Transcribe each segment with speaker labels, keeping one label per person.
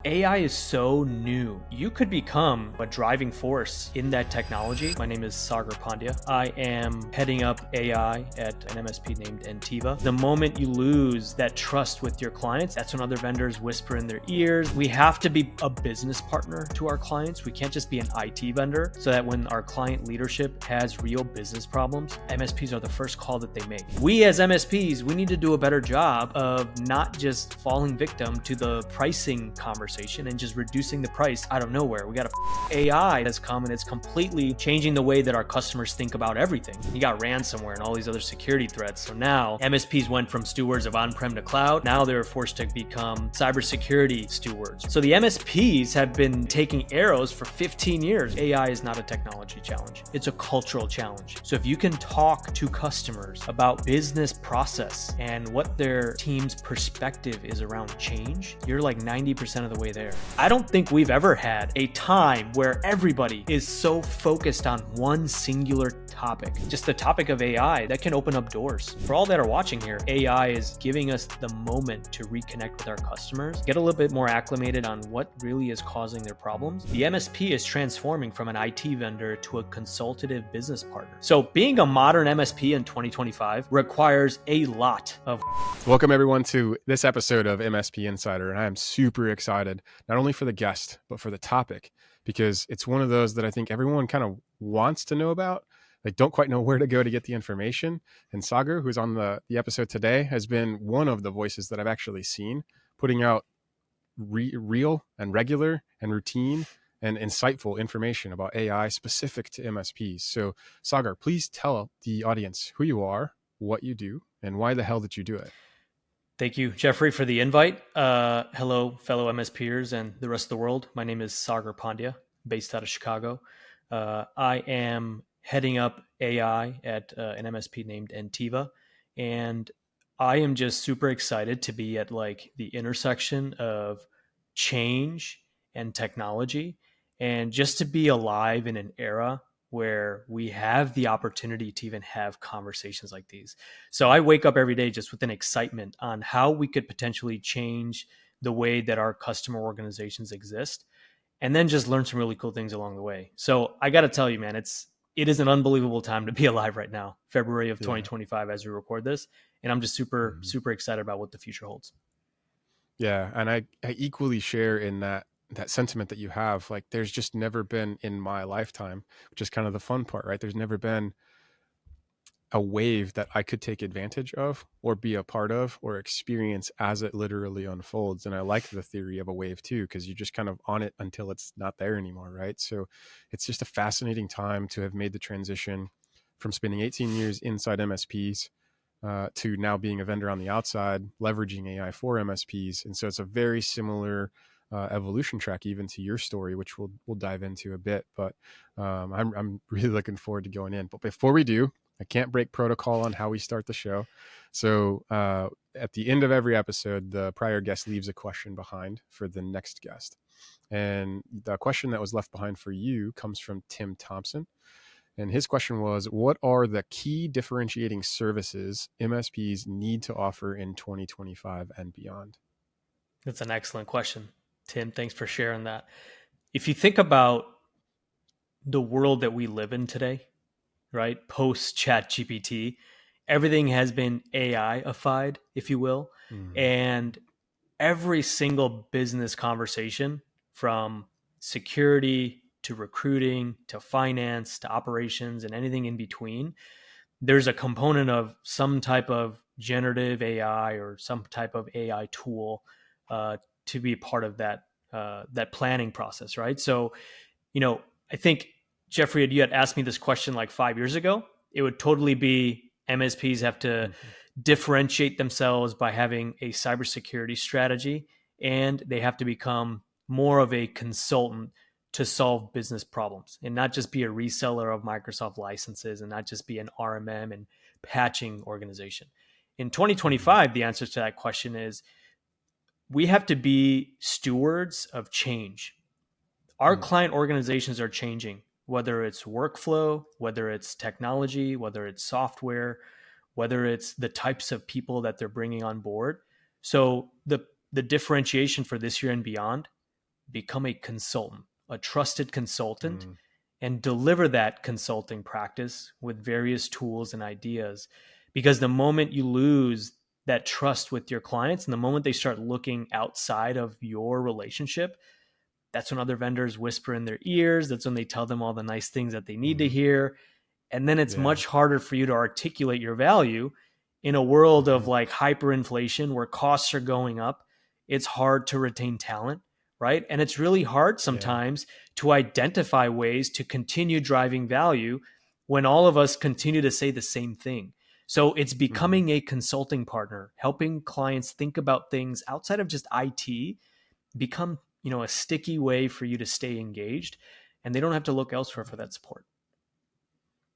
Speaker 1: AI is so new. You could become a driving force in that technology. My name is Sagar Pandya. I am heading up AI at an MSP named Entiva. The moment you lose that trust with your clients, that's when other vendors whisper in their ears. We have to be a business partner to our clients. We can't just be an IT vendor, so that when our client leadership has real business problems, MSPs are the first call that they make. We as MSPs, we need to do a better job of not just falling victim to the pricing conversation and just reducing the price out of nowhere. We got AI that's come and it's completely changing the way that our customers think about everything. You got ransomware and all these other security threats. So now MSPs went from stewards of on-prem to cloud. Now they're forced to become cybersecurity stewards. So the MSPs have been taking arrows for 15 years. AI is not a technology challenge. It's a cultural challenge. So if you can talk to customers about business process and what their team's perspective is around change, you're like 90% of the way there. I don't think we've ever had a time where everybody is so focused on one singular topic, just the topic of AI, that can open up doors. For all that are watching here, AI is giving us the moment to reconnect with our customers, get a little bit more acclimated on what really is causing their problems. The MSP is transforming from an IT vendor to a consultative business partner. So being a modern MSP in 2025 requires a lot of...
Speaker 2: Welcome everyone to this episode of MSP Insider, and I am super excited, not only for the guest, but for the topic, because it's one of those that I think everyone kind of wants to know about. They don't quite know where to go to get the information. And Sagar, who's on the episode today, has been one of the voices that I've actually seen putting out real and regular and routine and insightful information about AI specific to MSPs. So Sagar, please tell the audience who you are, what you do, and why the hell did you do it?
Speaker 1: Thank you, Jeffrey, for the invite. Hello, fellow MSPers and the rest of the world. My name is Sagar Pandya, based out of Chicago. I am heading up AI at an MSP named Entiva, and I am just super excited to be at like the intersection of change and technology, and just to be alive in an era where we have the opportunity to even have conversations like these. So I wake up every day just with an excitement on how we could potentially change the way that our customer organizations exist, and then just learn some really cool things along the way. So I got to tell you, man, it is an unbelievable time to be alive right now, February of 2025, as we record this. And I'm just super excited about what the future holds.
Speaker 2: Yeah. And I equally share in that sentiment that you have. Like, there's just never been in my lifetime, which is kind of the fun part, right? There's never been a wave that I could take advantage of or be a part of or experience as it literally unfolds. And I like the theory of a wave too, because you're just kind of on it until it's not there anymore, right? So it's just a fascinating time to have made the transition from spending 18 years inside MSPs to now being a vendor on the outside, leveraging AI for MSPs. And so it's a very similar evolution track even to your story, which we'll dive into a bit. But I'm really looking forward to going in. But before we do, I can't break protocol on how we start the show. So at the end of every episode, the prior guest leaves a question behind for the next guest. And the question that was left behind for you comes from Tim Thompson. And his question was, what are the key differentiating services MSPs need to offer in 2025 and beyond?
Speaker 1: That's an excellent question, Tim. Thanks for sharing that. If you think about the world that we live in today, right? Post Chat GPT, everything has been AI-ified, if you will. And every single business conversation, from security to recruiting to finance to operations and anything in between, there's a component of some type of generative AI or some type of AI tool to be part of that planning process, right? So, I think, Jeffrey, if you had asked me this question like 5 years ago, it would totally be MSPs have to differentiate themselves by having a cybersecurity strategy, and they have to become more of a consultant to solve business problems and not just be a reseller of Microsoft licenses and not just be an RMM and patching organization. In 2025, the answer to that question is we have to be stewards of change. Our client organizations are changing, whether it's workflow, whether it's technology, whether it's software, whether it's the types of people that they're bringing on board. So the differentiation for this year and beyond become a consultant, a trusted consultant,
Speaker 2: Mm,
Speaker 1: and deliver that consulting practice with various tools and ideas. Because the moment you lose that trust with your clients and the moment they start looking outside of your relationship, that's when other vendors whisper in their ears. That's when they tell them all the nice things that they need to
Speaker 2: mhm.
Speaker 1: hear. And then it's
Speaker 2: Yeah.
Speaker 1: much harder for you to articulate your value in a world of
Speaker 2: Mhm.
Speaker 1: like hyperinflation where costs are going up. It's hard to retain talent, right? And it's really hard
Speaker 2: Yeah.
Speaker 1: sometimes to identify ways to continue driving value when all of us continue to say the same thing. So it's
Speaker 2: Mhm.
Speaker 1: becoming a consulting partner, helping clients think about things outside of just IT, become, a sticky way for you to stay engaged, and they don't have to look elsewhere for that support.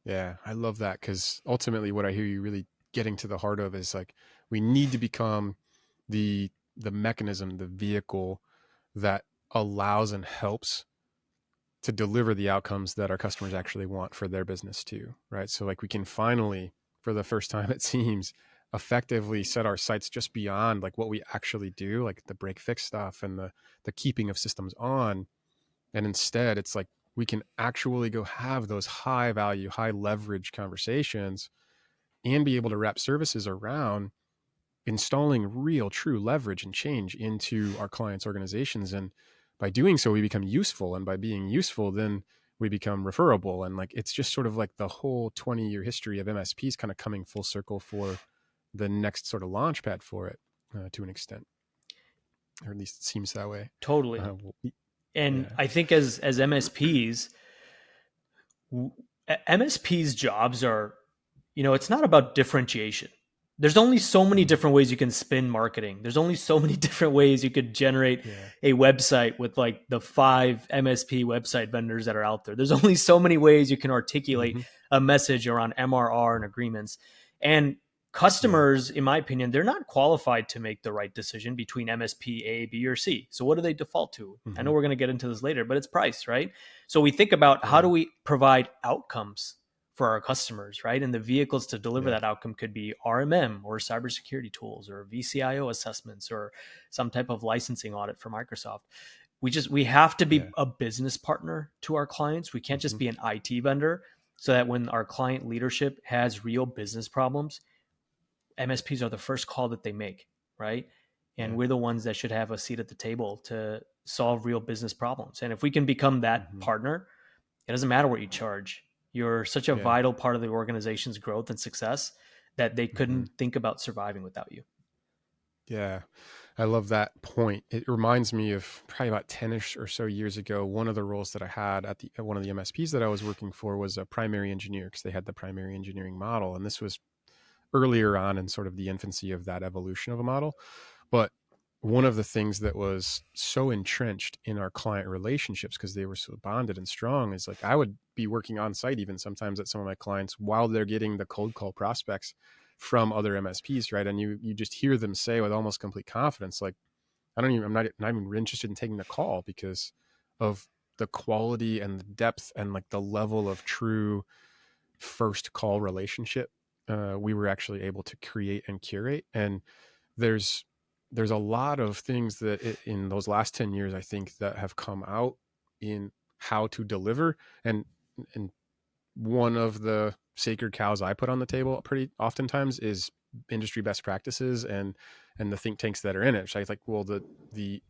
Speaker 2: Yeah, I love that because ultimately what I hear you really getting to the heart of is like we need to become the mechanism, the vehicle that allows and helps to deliver the outcomes that our customers actually want for their business too, right? So like we can finally, for the first time it seems, effectively set our sights just beyond like what we actually do, like the break fix stuff and the keeping of systems on. And instead it's like we can actually go have those high value, high leverage conversations and be able to wrap services around installing real true leverage and change into our clients' organizations. And by doing so, we become useful. And by being useful, then we become referable. And like it's just sort of like the whole 20-year history of MSPs kind of coming full circle for the next sort of launch pad for it to an extent, or at least it seems that way.
Speaker 1: Totally.
Speaker 2: Well,
Speaker 1: And
Speaker 2: yeah.
Speaker 1: I think as MSPs, MSPs jobs are, it's not about differentiation. There's only so many
Speaker 2: Mhm.
Speaker 1: different ways you can spin marketing. There's only so many different ways you could generate
Speaker 2: Yeah.
Speaker 1: a website with like the 5 MSP website vendors that are out there. There's only so many ways you can articulate
Speaker 2: Hmm.
Speaker 1: a message around MRR and agreements. And
Speaker 2: Yeah.
Speaker 1: customers, in my opinion, they're not qualified to make the right decision between MSP A, B, or C. So what do they default to? I
Speaker 2: Hmm.
Speaker 1: know we're going to get into this later, but it's price, right? So we think about how do
Speaker 2: Yeah.
Speaker 1: we provide outcomes for our customers, right? And the vehicles to deliver
Speaker 2: Yeah.
Speaker 1: that outcome could be RMM or cybersecurity tools or VCIO assessments or some type of licensing audit for Microsoft. We have to be
Speaker 2: Yeah.
Speaker 1: a business partner to our clients. We can't just
Speaker 2: Hmm.
Speaker 1: be an IT vendor, so that when our client leadership has real business problems, MSPs are the first call that they make, right? And
Speaker 2: Yeah.
Speaker 1: we're the ones that should have a seat at the table to solve real business problems. And if we can become that
Speaker 2: Hmm.
Speaker 1: partner, it doesn't matter what you charge. You're such a
Speaker 2: Yeah.
Speaker 1: vital part of the organization's growth and success that they
Speaker 2: Hmm.
Speaker 1: couldn't think about surviving without you.
Speaker 2: Yeah, I love that point. It reminds me of probably about 10ish or so years ago. One of the roles that I had at one of the MSPs that I was working for was a primary engineer because they had the primary engineering model. And this was earlier on in sort of the infancy of that evolution of a model. But one of the things that was so entrenched in our client relationships because they were so bonded and strong is like I would be working on site even sometimes at some of my clients while they're getting the cold call prospects from other MSPs, right? And you just hear them say with almost complete confidence, like, I'm not even interested in taking the call because of the quality and the depth and like the level of true first call relationship we were actually able to create and curate. And there's there's a lot of things that in those last 10 years I think that have come out in how to deliver. And one of the sacred cows I put on the table pretty oftentimes is industry best practices and the think tanks that are in it. So I like, well, the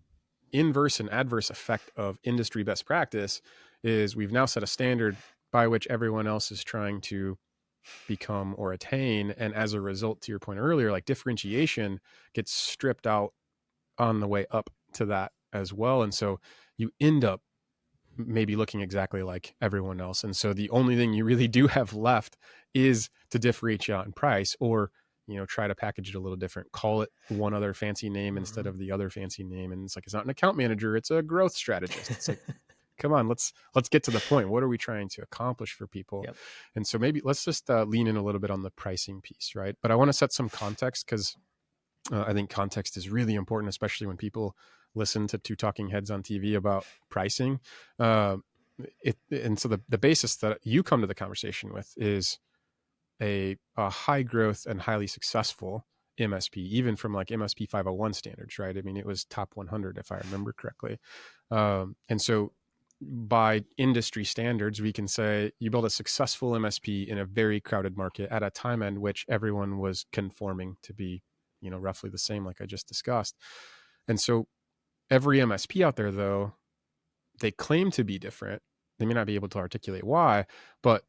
Speaker 2: inverse and adverse effect of industry best practice is we've now set a standard by which everyone else is trying to become or attain. And as a result, to your point earlier, like differentiation gets stripped out on the way up to that as well. And so you end up maybe looking exactly like everyone else. And so the only thing you really do have left is to differentiate on price or, try to package it a little different, call it one other fancy name instead
Speaker 1: Mhm.
Speaker 2: of the other fancy name. And it's like, it's not an account manager, it's a growth strategist. It's like, come on, let's get to the point. What are we trying to accomplish for people?
Speaker 1: Yep.
Speaker 2: And so maybe let's just lean in a little bit on the pricing piece, right? But I want to set some context because I think context is really important, especially when people listen to two talking heads on TV about pricing. Uh, and so the basis that you come to the conversation with is a high growth and highly successful MSP, even from like MSP 501 standards, right? I mean, it was top 100 if I remember correctly. And so by industry standards, we can say you build a successful MSP in a very crowded market at a time in which everyone was conforming to be, roughly the same, like I just discussed. And so every MSP out there, though, they claim to be different. They may not be able to articulate why, but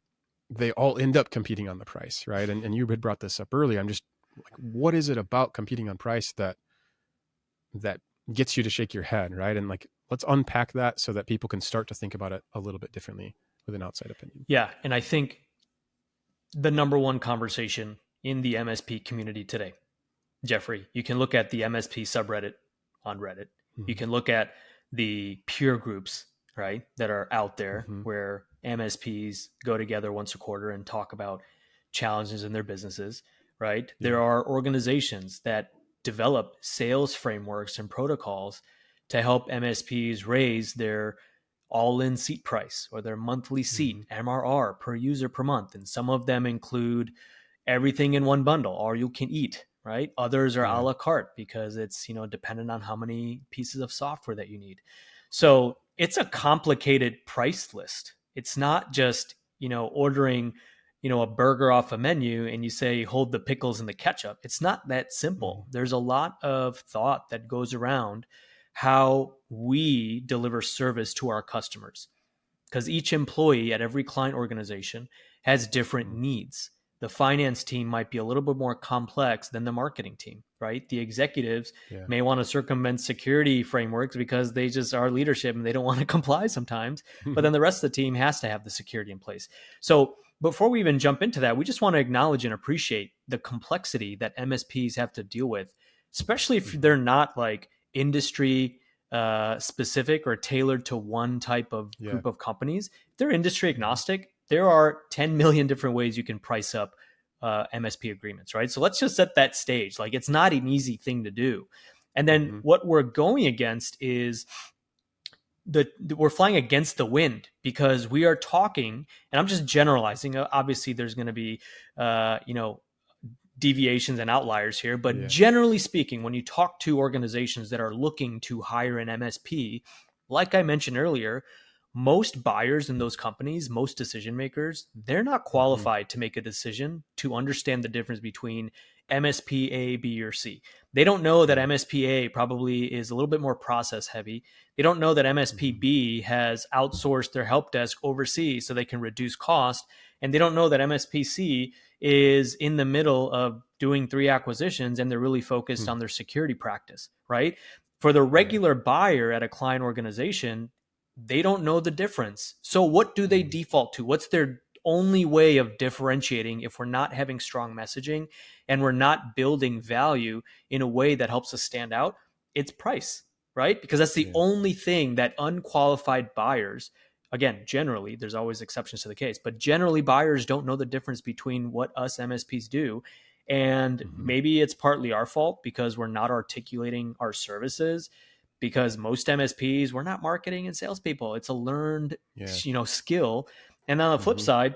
Speaker 2: they all end up competing on the price, right? And you had brought this up earlier. I'm just like, what is it about competing on price that gets you to shake your head, right? And like, let's unpack that so that people can start to think about it a little bit differently with an outside opinion.
Speaker 1: Yeah, and I think the number one conversation in the MSP community today, Jeffrey, you can look at the MSP subreddit on Reddit. Mm-hmm. You can look at the peer groups, right, that are out there mm-hmm. where MSPs go together once a quarter and talk about challenges in their businesses, right? Yeah. There are organizations that develop sales frameworks and protocols to help MSPs raise their all-in seat price or their monthly seat, mm-hmm. MRR per user per month. And some of them include everything in one bundle, or you can eat, right? Others are a la carte because it's, dependent on how many pieces of software that you need. So it's a complicated price list. It's not just, ordering, a burger off a menu and you say, hold the pickles and the ketchup. It's not that simple. Mm-hmm. There's a lot of thought that goes around how we deliver service to our customers, because each employee at every client organization has different mm-hmm. needs. The finance team might be a little bit more complex than the marketing team, right? The executives may want to circumvent security frameworks because they just are leadership and they don't want to comply sometimes. But then the rest of the team has to have the security in place. So before we even jump into that, we just want to acknowledge and appreciate the complexity that MSPs have to deal with, especially if they're not like industry specific or tailored to one type of group of companies. If they're industry agnostic, there are 10 million different ways you can price up MSP agreements, right? So let's just set that stage. Like, it's not an easy thing to do. And then what we're going against is we're flying against the wind, because we are talking, and I'm just generalizing. Obviously, there's going to be, deviations and outliers here, but generally speaking, when you talk to organizations that are looking to hire an MSP, like I mentioned earlier, most buyers in those companies, most decision makers, they're not qualified to make a decision to understand the difference between MSP A, B, or C. They don't know that MSP A probably is a little bit more process heavy. They don't know that MSP B has outsourced their help desk overseas so they can reduce cost. And they don't know that MSP C is in the middle of doing 3 acquisitions and they're really focused on their security practice, right? For the regular buyer at a client organization, they don't know the difference. So what do they default to? What's their only way of differentiating if we're not having strong messaging and we're not building value in a way that helps us stand out? It's price, right? Because that's the only thing that unqualified buyers, again, generally, there's always exceptions to the case, but generally buyers don't know the difference between what us MSPs do. And maybe it's partly our fault because we're not articulating our services, because most MSPs, we're not marketing and salespeople. It's a learned, skill. And on the flip side,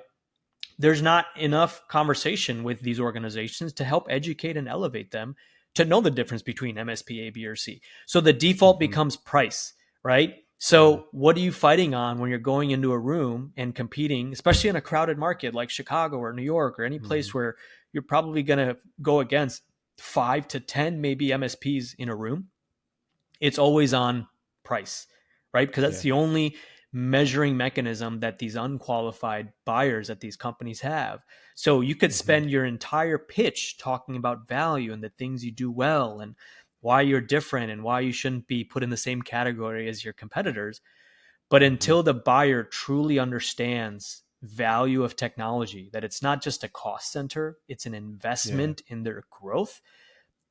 Speaker 1: there's not enough conversation with these organizations to help educate and elevate them to know the difference between MSP A, B, or C. So the default becomes price, right? So what are you fighting on when you're going into a room and competing, especially in a crowded market like Chicago or New York or any place where you're probably going to go against 5 to 10 maybe MSPs in a room? It's always on price, right? Because that's the only measuring mechanism that these unqualified buyers at these companies have. So you could spend your entire pitch talking about value and the things you do well and why you're different and why you shouldn't be put in the same category as your competitors. But until the buyer truly understands value of technology, that it's not just a cost center, it's an investment in their growth,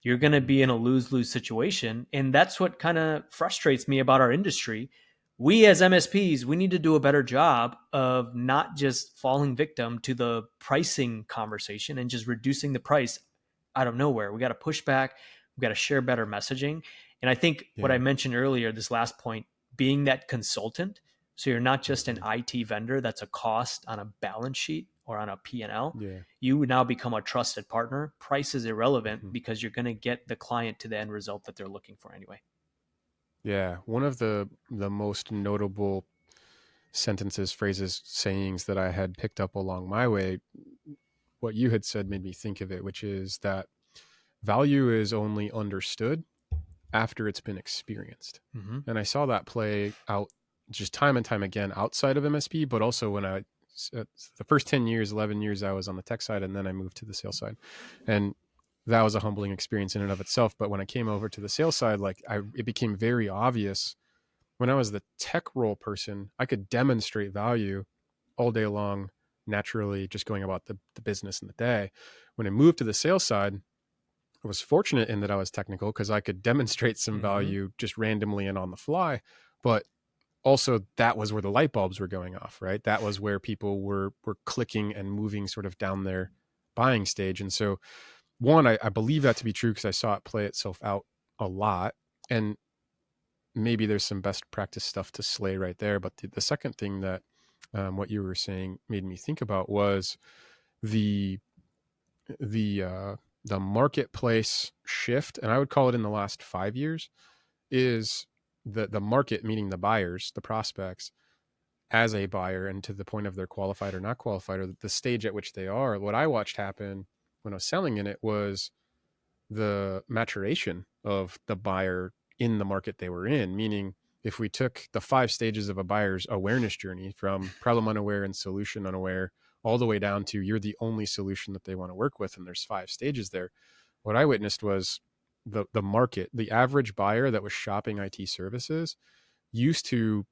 Speaker 1: you're going to be in a lose-lose situation. And that's what kind of frustrates me about our industry. We as MSPs, we need to do a better job of not just falling victim to the pricing conversation and just reducing the price out of nowhere. We got to push back. We got to share better messaging. And I think what I mentioned earlier, this last point, being that consultant, so you're not just an IT vendor that's a cost on a balance sheet or on a P&L,
Speaker 2: Yeah.
Speaker 1: you would now become a trusted partner. Price is irrelevant
Speaker 2: Mhm.
Speaker 1: because you're going to get the client to the end result that they're looking for anyway.
Speaker 2: Yeah. One of the most notable sentences, phrases, sayings that I had picked up along my way, what you had said made me think of it, which is that value is only understood after it's been experienced.
Speaker 1: Mm-hmm.
Speaker 2: And I saw that play out just time and time again outside of MSP, but also when the first 10 years, 11 years, I was on the tech side, and then I moved to the sales side. And that was a humbling experience in and of itself. But when I came over to the sales side, it became very obvious when I was the tech role person, I could demonstrate value all day long, naturally, just going about the business in the day. When I moved to the sales side, I was fortunate in that I was technical because I could demonstrate some
Speaker 1: Mm-hmm.
Speaker 2: value just randomly and on the fly. But also that was where the light bulbs were going off, right? That was where people were clicking and moving sort of down their buying stage. And so one, I believe that to be true because I saw it play itself out a lot. And maybe there's some best practice stuff to slay right there. But the second thing that what you were saying made me think about was the the uh, the marketplace shift, and I would call it in the last 5 years, is the market, meaning the buyers, the prospects, as a buyer, and to the point of they're qualified or not qualified, or the stage at which they are. What I watched happen when I was selling in it was the maturation of the buyer in the market they were in. Meaning, if we took the 5 stages of a buyer's awareness journey from problem unaware and solution unaware all the way down to you're the only solution that they want to work with, and there's 5 stages there, what I witnessed was the market, the average buyer that was shopping IT services used to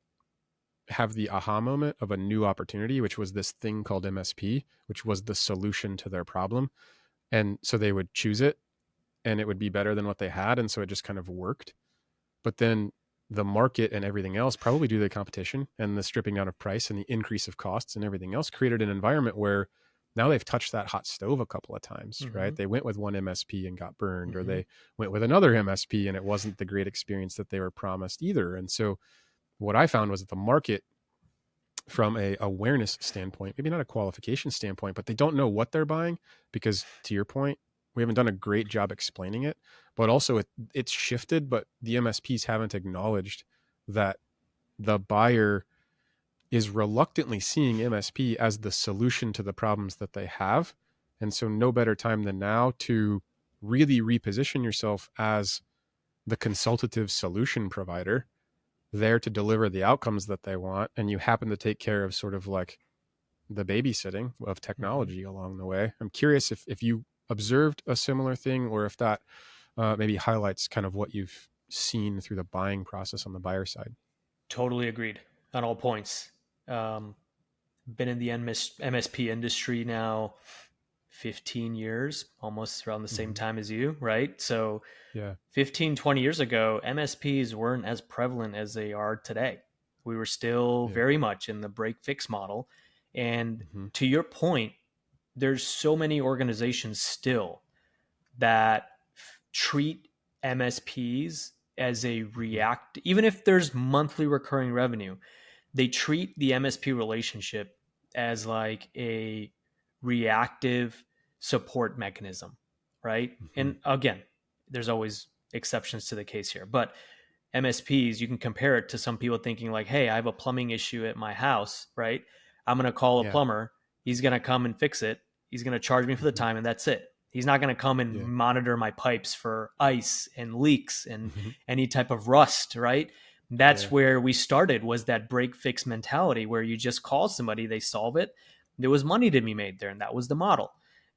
Speaker 2: have the aha moment of a new opportunity, which was this thing called MSP, which was the solution to their problem. And so they would choose it and it would be better than what they had. And so it just kind of worked. But then the market and everything else, probably due to the competition and the stripping down of price and the increase of costs and everything else, created an environment where now they've touched that hot stove a couple of times,
Speaker 1: Mm-hmm.
Speaker 2: right? They went with one MSP and got burned, or
Speaker 1: Mm-hmm.
Speaker 2: they went with another MSP and it wasn't the great experience that they were promised either. And so what I found was that the market, from a awareness standpoint, maybe not a qualification standpoint, but they don't know what they're buying because, to your point, we haven't done a great job explaining it. But also it's shifted, but the MSPs haven't acknowledged that the buyer is reluctantly seeing MSP as the solution to the problems that they have. And so no better time than now to really reposition yourself as the consultative solution provider there to deliver the outcomes that they want. And you happen to take care of sort of like the babysitting of
Speaker 1: Mm-hmm.
Speaker 2: technology along the way. I'm curious if you observed a similar thing, or if that maybe highlights kind of what you've seen through the buying process on the buyer side.
Speaker 1: Totally agreed on all points. Um, been in the MSP industry now 15 years, almost around the same
Speaker 2: Mm-hmm.
Speaker 1: time as you, right? So
Speaker 2: Yeah.
Speaker 1: 15, 20 years ago, MSPs weren't as prevalent as they are today. We were still
Speaker 2: Yeah.
Speaker 1: very much in the break fix model. And
Speaker 2: Mm-hmm.
Speaker 1: to your point, there's so many organizations still that treat MSPs as a
Speaker 2: Mm-hmm.
Speaker 1: react, even if there's monthly recurring revenue, they treat the MSP relationship as like a reactive support mechanism, right?
Speaker 2: Mm-hmm.
Speaker 1: And again, there's always exceptions to the case here, but MSPs, you can compare it to some people thinking like, hey, I have a plumbing issue at my house, right? I'm going to call a
Speaker 2: Yeah.
Speaker 1: plumber. He's going to come and fix it. He's going to charge me for the
Speaker 2: Mm-hmm.
Speaker 1: time, and that's it. He's not going to come and
Speaker 2: Yeah.
Speaker 1: monitor my pipes for ice and leaks and
Speaker 2: Mm-hmm.
Speaker 1: any type of rust, right? That's
Speaker 2: Yeah.
Speaker 1: where we started, was that break fix mentality where you just call somebody, they solve it. There was money to be made there, and that was the model.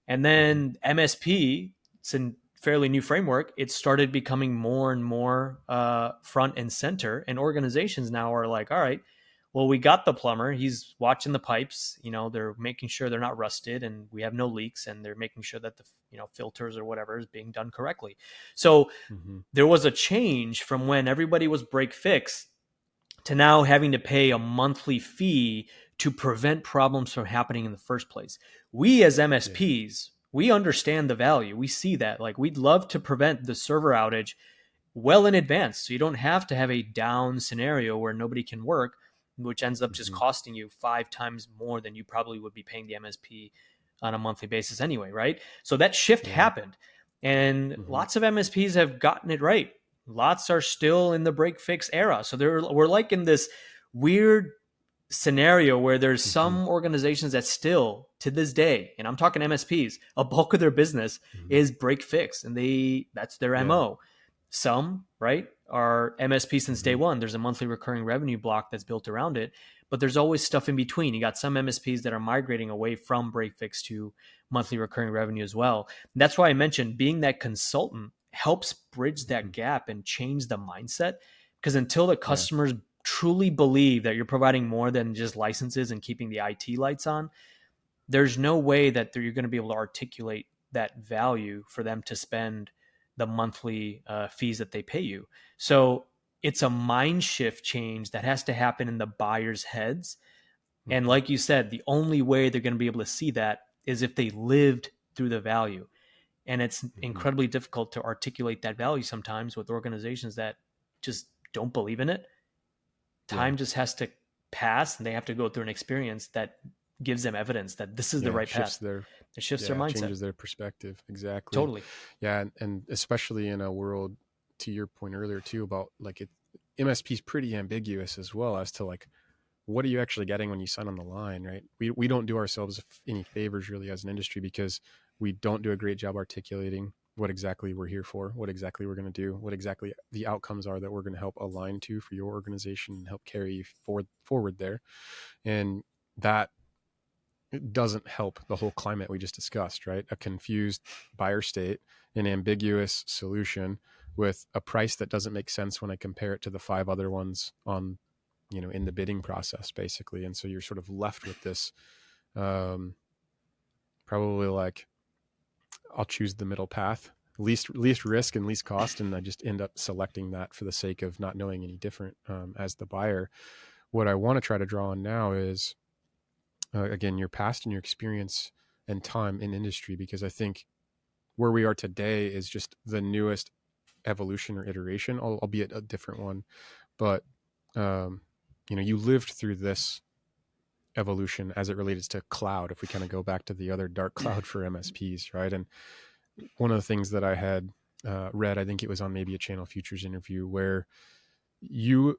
Speaker 1: And
Speaker 2: Mm-hmm.
Speaker 1: then MSP, it's a fairly new framework, it started becoming more and more front and center. And organizations now are like, all right, well, we got the plumber. He's watching the pipes. You know, they're making sure they're not rusted, and we have no leaks, and they're making sure that the filters or whatever is being done correctly. So
Speaker 2: Mm-hmm.
Speaker 1: there was a change from when everybody was break fix to now having to pay a monthly fee to prevent problems from happening in the first place. We as
Speaker 2: Yeah.
Speaker 1: MSPs, we understand the value. We see that. Like, we'd love to prevent the server outage well in advance, so you don't have to have a down scenario where nobody can work. which ends up just
Speaker 2: Mm-hmm.
Speaker 1: costing you 5 times more than you probably would be paying the MSP on a monthly basis anyway, right? So that shift
Speaker 2: Yeah.
Speaker 1: happened, and
Speaker 2: Mm-hmm.
Speaker 1: lots of MSPs have gotten it right. Lots are still in the break fix era. So we're like in this weird scenario where there's
Speaker 2: Mm-hmm.
Speaker 1: some organizations that still to this day, and I'm talking MSPs, a bulk of their business
Speaker 2: Mm-hmm.
Speaker 1: is break fix, and that's their
Speaker 2: Yeah.
Speaker 1: MO. Some, right, are MSP since day
Speaker 2: Mm-hmm.
Speaker 1: one. There's a monthly recurring revenue block that's built around it, but there's always stuff in between. You got some MSPs that are migrating away from break fix to monthly recurring revenue as well. And that's why I mentioned being that consultant helps bridge
Speaker 2: Mm-hmm.
Speaker 1: that gap and change the mindset, because until the
Speaker 2: Yeah.
Speaker 1: customers truly believe that you're providing more than just licenses and keeping the IT lights on, there's no way that you're going to be able to articulate that value for them to spend the monthly fees that they pay you. So it's a mind shift change that has to happen in the buyer's heads. And
Speaker 2: Mm-hmm.
Speaker 1: like you said, the only way they're going to be able to see that is if they lived through the value. And it's
Speaker 2: Mm-hmm.
Speaker 1: incredibly difficult to articulate that value sometimes with organizations that just don't believe in it.
Speaker 2: Yeah.
Speaker 1: Time just has to pass, and they have to go through an experience that gives them evidence that this is the
Speaker 2: Yeah.
Speaker 1: right path. It shifts their mindset.
Speaker 2: Changes their perspective. Exactly.
Speaker 1: Totally.
Speaker 2: Yeah. And especially in a world, to your point earlier too, about like MSP is pretty ambiguous as well as to like, what are you actually getting when you sign on the line, right? We don't do ourselves any favors really as an industry, because we don't do a great job articulating what exactly we're here for, what exactly we're going to do, what exactly the outcomes are that we're going to help align to for your organization and help carry you forward there. And that doesn't help the whole climate we just discussed, right? A confused buyer state, an ambiguous solution with a price that doesn't make sense when I compare it to the 5 other ones on, in the bidding process, basically. And so you're sort of left with this, probably like, I'll choose the middle path, least risk and least cost, and I just end up selecting that for the sake of not knowing any different, as the buyer. What I want to try to draw on now is, again, your past and your experience and time in industry, because I think where we are today is just the newest evolution or iteration, albeit a different one. But you lived through this evolution as it relates to cloud, if we kind of go back to the other dark cloud for MSPs, right? And one of the things that I had read, I think it was on maybe a Channel Futures interview, where you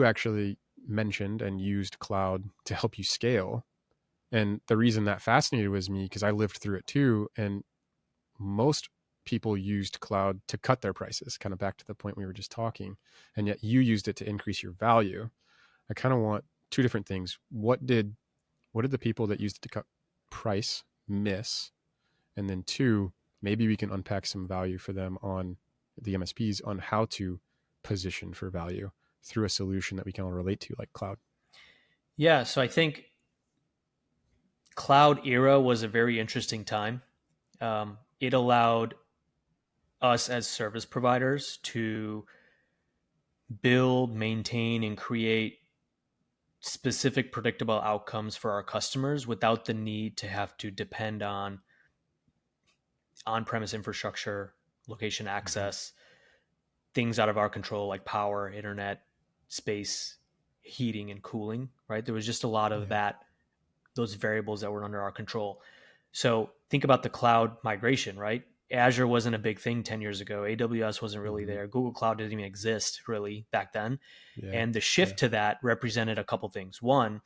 Speaker 2: actually mentioned and used cloud to help you scale. And the reason that fascinated was me, because I lived through it too. And most people used cloud to cut their prices, kind of back to the point we were just talking. And yet you used it to increase your value. I kind of want two different things. What did the people that used it to cut price miss? And then two, maybe we can unpack some value for them on the MSPs on how to position for value through a solution that we can all relate to, like cloud.
Speaker 1: Yeah. So I think cloud era was a very interesting time. It allowed us as service providers to build, maintain, and create specific predictable outcomes for our customers without the need to have to depend on on-premise infrastructure, location
Speaker 2: Mm-hmm.
Speaker 1: access, things out of our control like power, internet, space, heating, and cooling, right? There was just a lot of
Speaker 2: Yeah.
Speaker 1: that, those variables that were under our control. So think about the cloud migration, right? Azure wasn't a big thing 10 years ago. AWS wasn't really
Speaker 2: Mm-hmm.
Speaker 1: there. Google Cloud didn't even exist really back then.
Speaker 2: Yeah.
Speaker 1: And the
Speaker 2: Yeah.
Speaker 1: shift to that represented a couple things. One,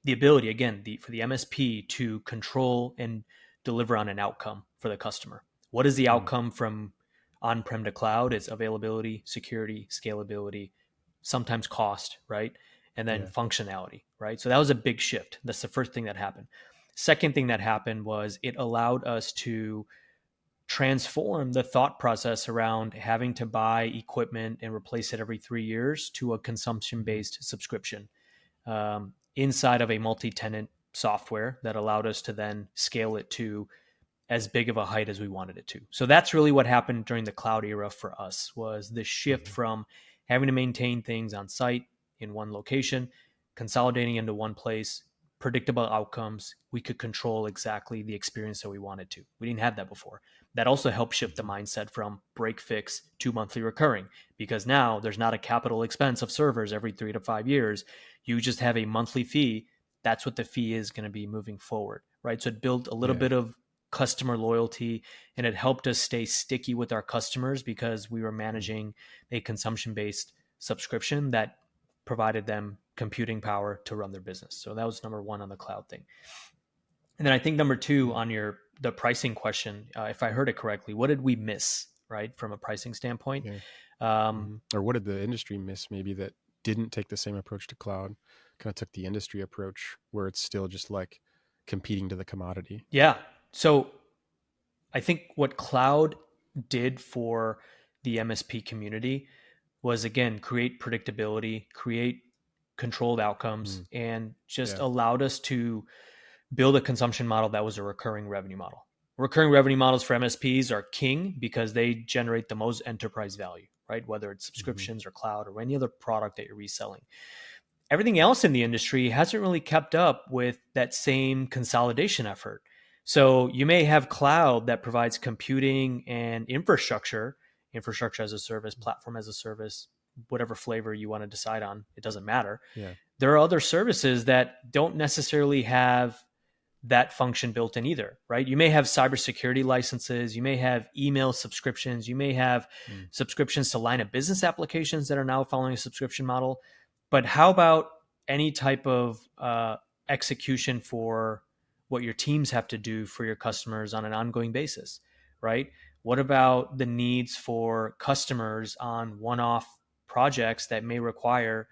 Speaker 1: the ability, again, for the MSP to control and deliver on an outcome for the customer. What is the
Speaker 2: Mm.
Speaker 1: outcome from on-prem to cloud? It's availability, security, scalability, sometimes cost, right? And then
Speaker 2: Yeah.
Speaker 1: functionality, right? So that was a big shift. That's the first thing that happened. Second thing that happened was it allowed us to transform the thought process around having to buy equipment and replace it every 3 years to a
Speaker 2: Mm-hmm.
Speaker 1: consumption-based subscription inside of a multi-tenant software that allowed us to then scale it to as big of a height as we wanted it to. So that's really what happened during the cloud era for us, was the shift
Speaker 2: Mm-hmm.
Speaker 1: from having to maintain things on site in one location, consolidating into one place, predictable outcomes. We could control exactly the experience that we wanted to. We didn't have that before. That also helped shift the mindset from break fix to monthly recurring, because now there's not a capital expense of servers every 3 to 5 years. You just have a monthly fee. That's what the fee is going to be moving forward, right? So it built a little
Speaker 2: Yeah.
Speaker 1: bit of customer loyalty, and it helped us stay sticky with our customers because we were managing a consumption based subscription that provided them computing power to run their business. So that was number one on the cloud thing. And then I think number two on the pricing question, if I heard it correctly, what did we miss, right, from a pricing standpoint?
Speaker 2: Yeah.
Speaker 1: Um,
Speaker 2: Or what did the industry miss maybe that didn't take the same approach to cloud, kind of took the industry approach where it's still just like competing to the commodity?
Speaker 1: yeah. So I think what cloud did for the MSP community was, again, create predictability, create controlled outcomes,
Speaker 2: Mm.
Speaker 1: and just
Speaker 2: Yeah.
Speaker 1: allowed us to build a consumption model that was a recurring revenue model. Recurring revenue models for MSPs are king because they generate the most enterprise value, right? Whether it's
Speaker 2: Mm-hmm.
Speaker 1: subscriptions or cloud or any other product that you're reselling. Everything else in the industry hasn't really kept up with that same consolidation effort. So you may have cloud that provides computing and infrastructure as a service, platform as a service, whatever flavor you want to decide on, it doesn't matter.
Speaker 2: Yeah.
Speaker 1: There are other services that don't necessarily have that function built in either, right? You may have cybersecurity licenses, you may have email subscriptions, you may have
Speaker 2: Mm.
Speaker 1: subscriptions to line of business applications that are now following a subscription model. But how about any type of execution for what your teams have to do for your customers on an ongoing basis, right? What about the needs for customers on one-off projects that may require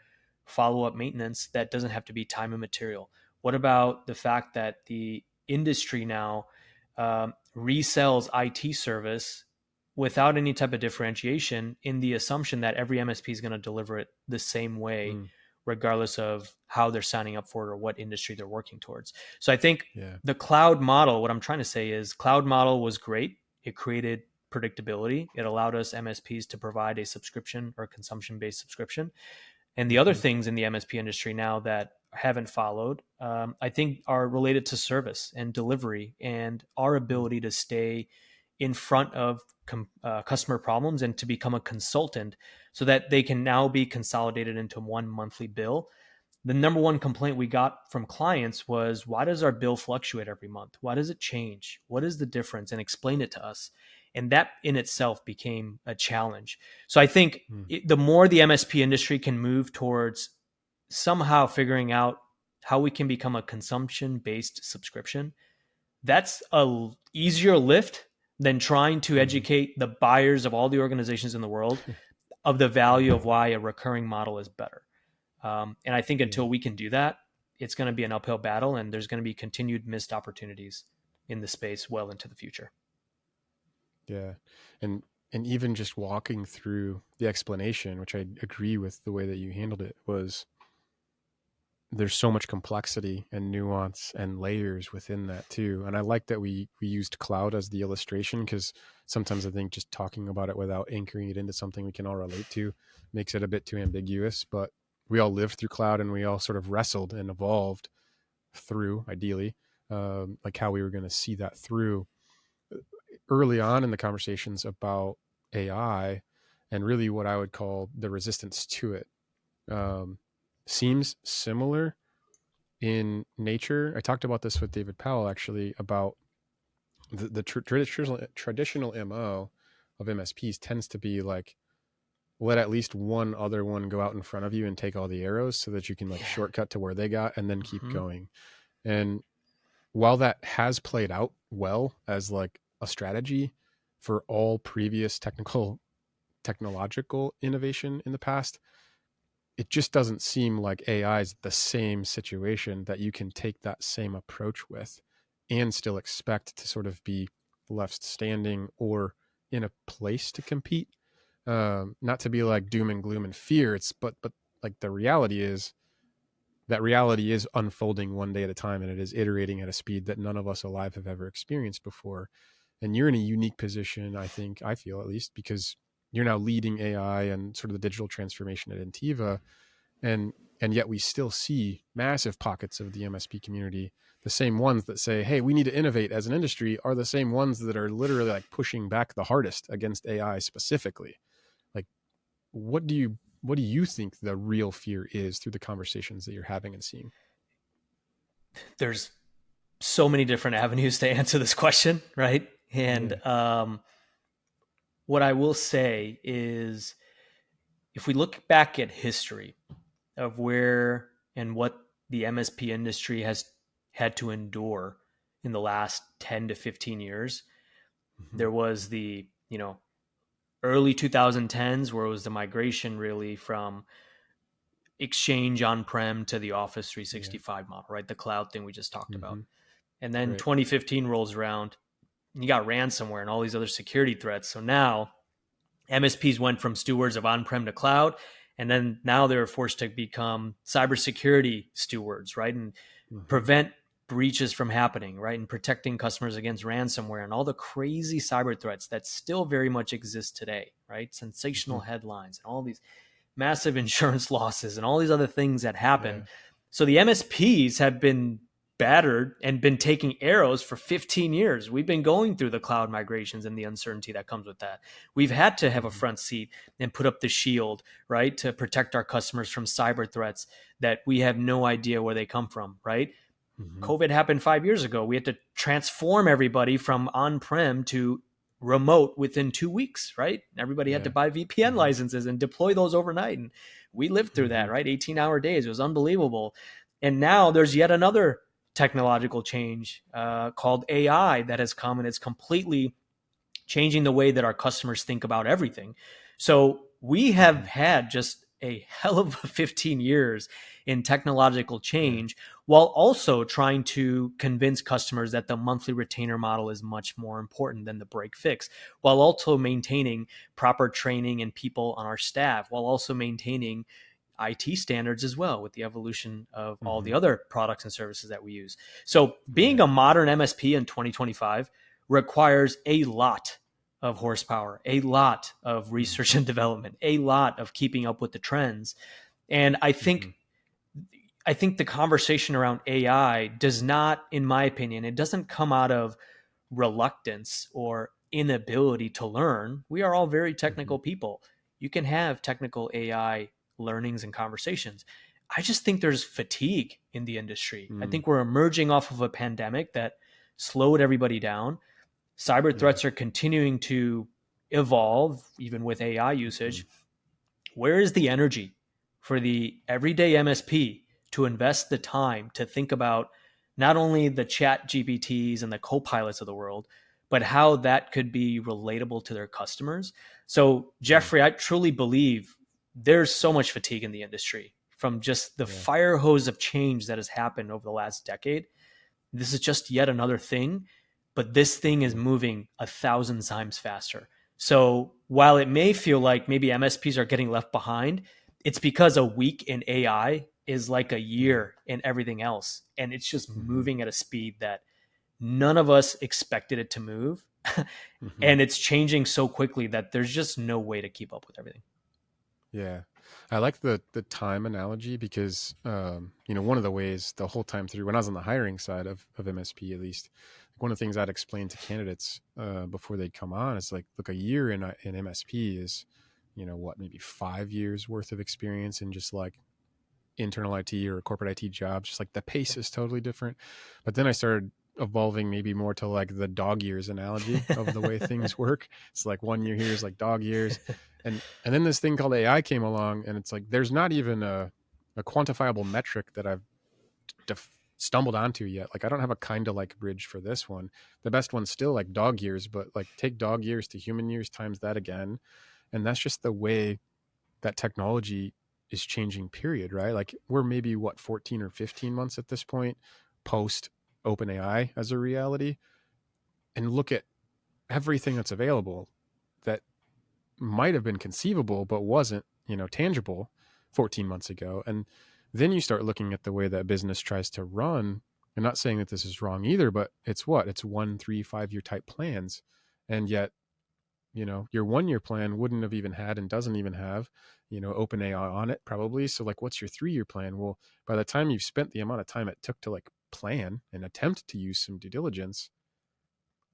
Speaker 1: follow-up maintenance that doesn't have to be time and material? What about the fact that the industry now resells IT service without any type of differentiation, in the assumption that every MSP is going to deliver it the same way,
Speaker 2: Mm.
Speaker 1: regardless of how they're signing up for it or what industry they're working towards? So I think
Speaker 2: Yeah.
Speaker 1: the cloud model, what I'm trying to say is, cloud model was great. It created predictability. It allowed us MSPs to provide a subscription or consumption based subscription. And the other
Speaker 2: Mm-hmm.
Speaker 1: things in the MSP industry now that haven't followed, I think, are related to service and delivery and our
Speaker 2: Mm.
Speaker 1: ability to stay in front of customer problems and to become a consultant so that they can now be consolidated into one monthly bill. The number one complaint we got from clients was, why does our bill fluctuate every month? Why does it change? What is the difference? And explain it to us. And that in itself became a challenge. So I think
Speaker 2: Mm.
Speaker 1: the more the MSP industry can move towards somehow figuring out how we can become a consumption based subscription, that's a easier lift than trying to
Speaker 2: Mm-hmm.
Speaker 1: educate the buyers of all the organizations in the world of the value of why a recurring model is better. And I think
Speaker 2: Yeah.
Speaker 1: until we can do that, it's going to be an uphill battle, and there's going to be continued missed opportunities in the space well into the future.
Speaker 2: Yeah. And even just walking through the explanation, which I agree with the way that you handled it, was there's so much complexity and nuance and layers within that too. And I like that we used cloud as the illustration, because sometimes I think just talking about it without anchoring it into something we can all relate to makes it a bit too ambiguous. But we all lived through cloud, and we all sort of wrestled and evolved through, ideally, like how we were going to see that through early on in the conversations about AI, and really what I would call the resistance to it. Seems similar in nature. I talked about this with David Powell, actually, about the traditional MO of MSPs tends to be like, let at least one other one go out in front of you and take all the arrows so that you can like shortcut to where they got and then keep going. And while that has played out well as like a strategy for all previous technological innovation in the past, it just doesn't seem like AI is the same situation that you can take that same approach with and still expect to sort of be left standing or in a place to compete. Not to be like doom and gloom and fear. But like the reality is that reality is unfolding one day at a time, and it is iterating at a speed that none of us alive have ever experienced before. And you're in a unique position, I feel at least, because you're now leading AI and sort of the digital transformation at Intiva. And And yet we still see massive pockets of the MSP community. The same ones that say, hey, we need to innovate as an industry are the same ones that are literally like pushing back the hardest against AI specifically. Like, what do you think the real fear is through the conversations that you're having and seeing?
Speaker 1: There's so many different avenues to answer this question, right? And what I will say is, if we look back at history of where and what the MSP industry has had to endure in the last 10 to 15 years, there was the, early 2010s where it was the migration really from Exchange on-prem to the Office 365 model, right? The cloud thing we just talked about. And then 2015 rolls around and you got ransomware and all these other security threats. So now MSPs went from stewards of on-prem to cloud, and then now they're forced to become cybersecurity stewards, right? And prevent breaches from happening, right? And protecting customers against ransomware and all the crazy cyber threats that still very much exist today, right? Sensational headlines and all these massive insurance losses and all these other things that happen. So the MSPs have been battered and been taking arrows for 15 years. We've been going through the cloud migrations and the uncertainty that comes with that. We've had to have a front seat and put up the shield, right, to protect our customers from cyber threats that we have no idea where they come from, right? COVID happened 5 years ago. We had to transform everybody from on-prem to remote within 2 weeks, right? Everybody had to buy VPN licenses and deploy those overnight. And we lived through that, right? 18-hour days. It was unbelievable. And now there's yet another technological change called AI that has come, and it's completely changing the way that our customers think about everything. So we have had just a hell of a 15 years in technological change, while also trying to convince customers that the monthly retainer model is much more important than the break fix, while also maintaining proper training and people on our staff, while also maintaining IT standards as well with the evolution of all the other products and services that we use. So being a modern MSP in 2025 requires a lot of horsepower, a lot of research and development, a lot of keeping up with the trends. And I think the conversation around AI does not, in my opinion, it doesn't come out of reluctance or inability to learn. We are all very technical people. You can have technical AI learnings and conversations. I just think there's fatigue in the industry. I think we're emerging off of a pandemic that slowed everybody down. Cyber threats are continuing to evolve, even with AI usage. Where is the energy for the everyday MSP to invest the time to think about not only the chat GPTs and the co-pilots of the world, but how that could be relatable to their customers? So, Jeffrey, I truly believe there's so much fatigue in the industry from just the fire hose of change that has happened over the last decade. This is just yet another thing, but this thing is moving 1,000 times faster. So while it may feel like maybe MSPs are getting left behind, it's because a week in AI is like a year in everything else. And it's just moving at a speed that none of us expected it to move. And it's changing so quickly that there's just no way to keep up with everything.
Speaker 2: Yeah. I like the time analogy because, one of the ways the whole time through when I was on the hiring side of MSP, at least, one of the things I'd explain to candidates before they'd come on is like, look, a year in MSP is, maybe 5 years worth of experience in just like internal IT or corporate IT jobs. Just like the pace is totally different. But then I started evolving maybe more to like the dog years analogy of the way things work. It's like 1 year here is like dog years. And then this thing called AI came along, and it's like there's not even a quantifiable metric that I've stumbled onto yet. Like I don't have a kind of like bridge for this one. The best one's still like dog years, but like take dog years to human years times that again. And that's just the way that technology is changing, period, right? Like we're maybe 14 or 15 months at this point post OpenAI as a reality, and look at everything that's available that might have been conceivable but wasn't tangible 14 months ago. And then you start looking at the way that business tries to run. I'm not saying that this is wrong either, but it's 1, 3, 5 year type plans. And yet your 1-year plan wouldn't have even had and doesn't even have, open AI on it probably. So like, what's your 3-year plan? Well, by the time you've spent the amount of time it took to like plan and attempt to use some due diligence,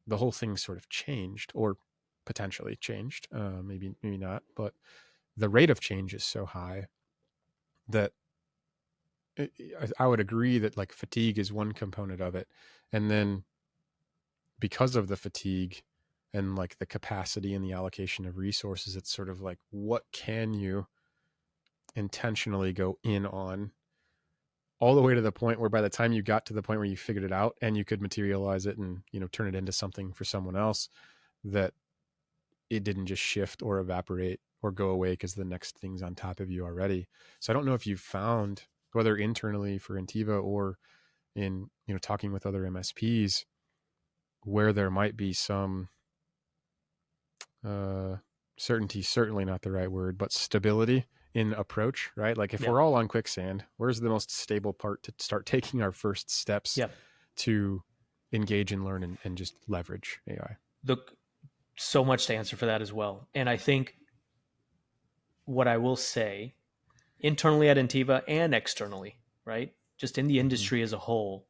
Speaker 2: the whole thing sort of changed, or potentially changed. Maybe not, but the rate of change is so high that I would agree that like fatigue is one component of it. And then because of the fatigue and like the capacity and the allocation of resources, it's sort of like, what can you intentionally go in on, all the way to the point where by the time you got to the point where you figured it out and you could materialize it and, turn it into something for someone else, that it didn't just shift or evaporate or go away because the next thing's on top of you already. So I don't know if you've found, whether internally for Intiva or in, talking with other MSPs, where there might be some certainty, certainly not the right word, but stability in approach, right? Like if we're all on quicksand, where's the most stable part to start taking our first steps to engage and learn and just leverage AI?
Speaker 1: Look, so much to answer for that as well. And I think what I will say internally at Intiva and externally, right? Just in the industry as a whole,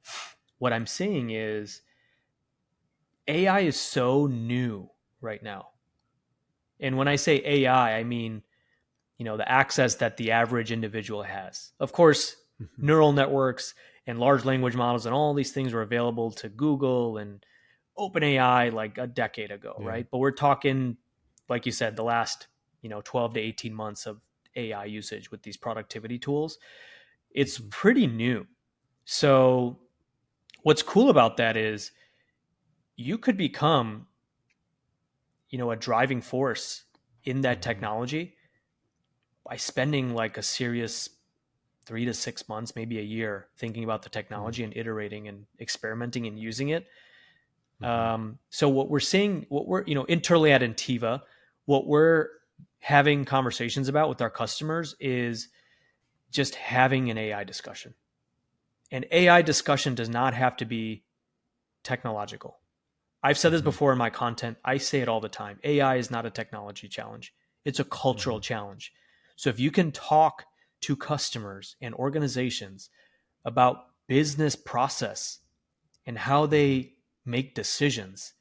Speaker 1: what I'm seeing is AI is so new right now. And when I say AI, I mean, the access that the average individual has. Of course, neural networks and large language models and all these things were available to Google and OpenAI like a decade ago, right? But we're talking, like you said, the last, 12 to 18 months of AI usage with these productivity tools. It's pretty new. So what's cool about that is you could become, a driving force in that technology by spending like a serious 3 to 6 months, maybe a year, thinking about the technology and iterating and experimenting and using it. So what we're seeing, internally at Intiva, what we're having conversations about with our customers is just having an AI discussion. And AI discussion does not have to be technological. I've said this before in my content. I say it all the time. AI is not a technology challenge. It's a cultural challenge. So if you can talk to customers and organizations about business process and how they make decisions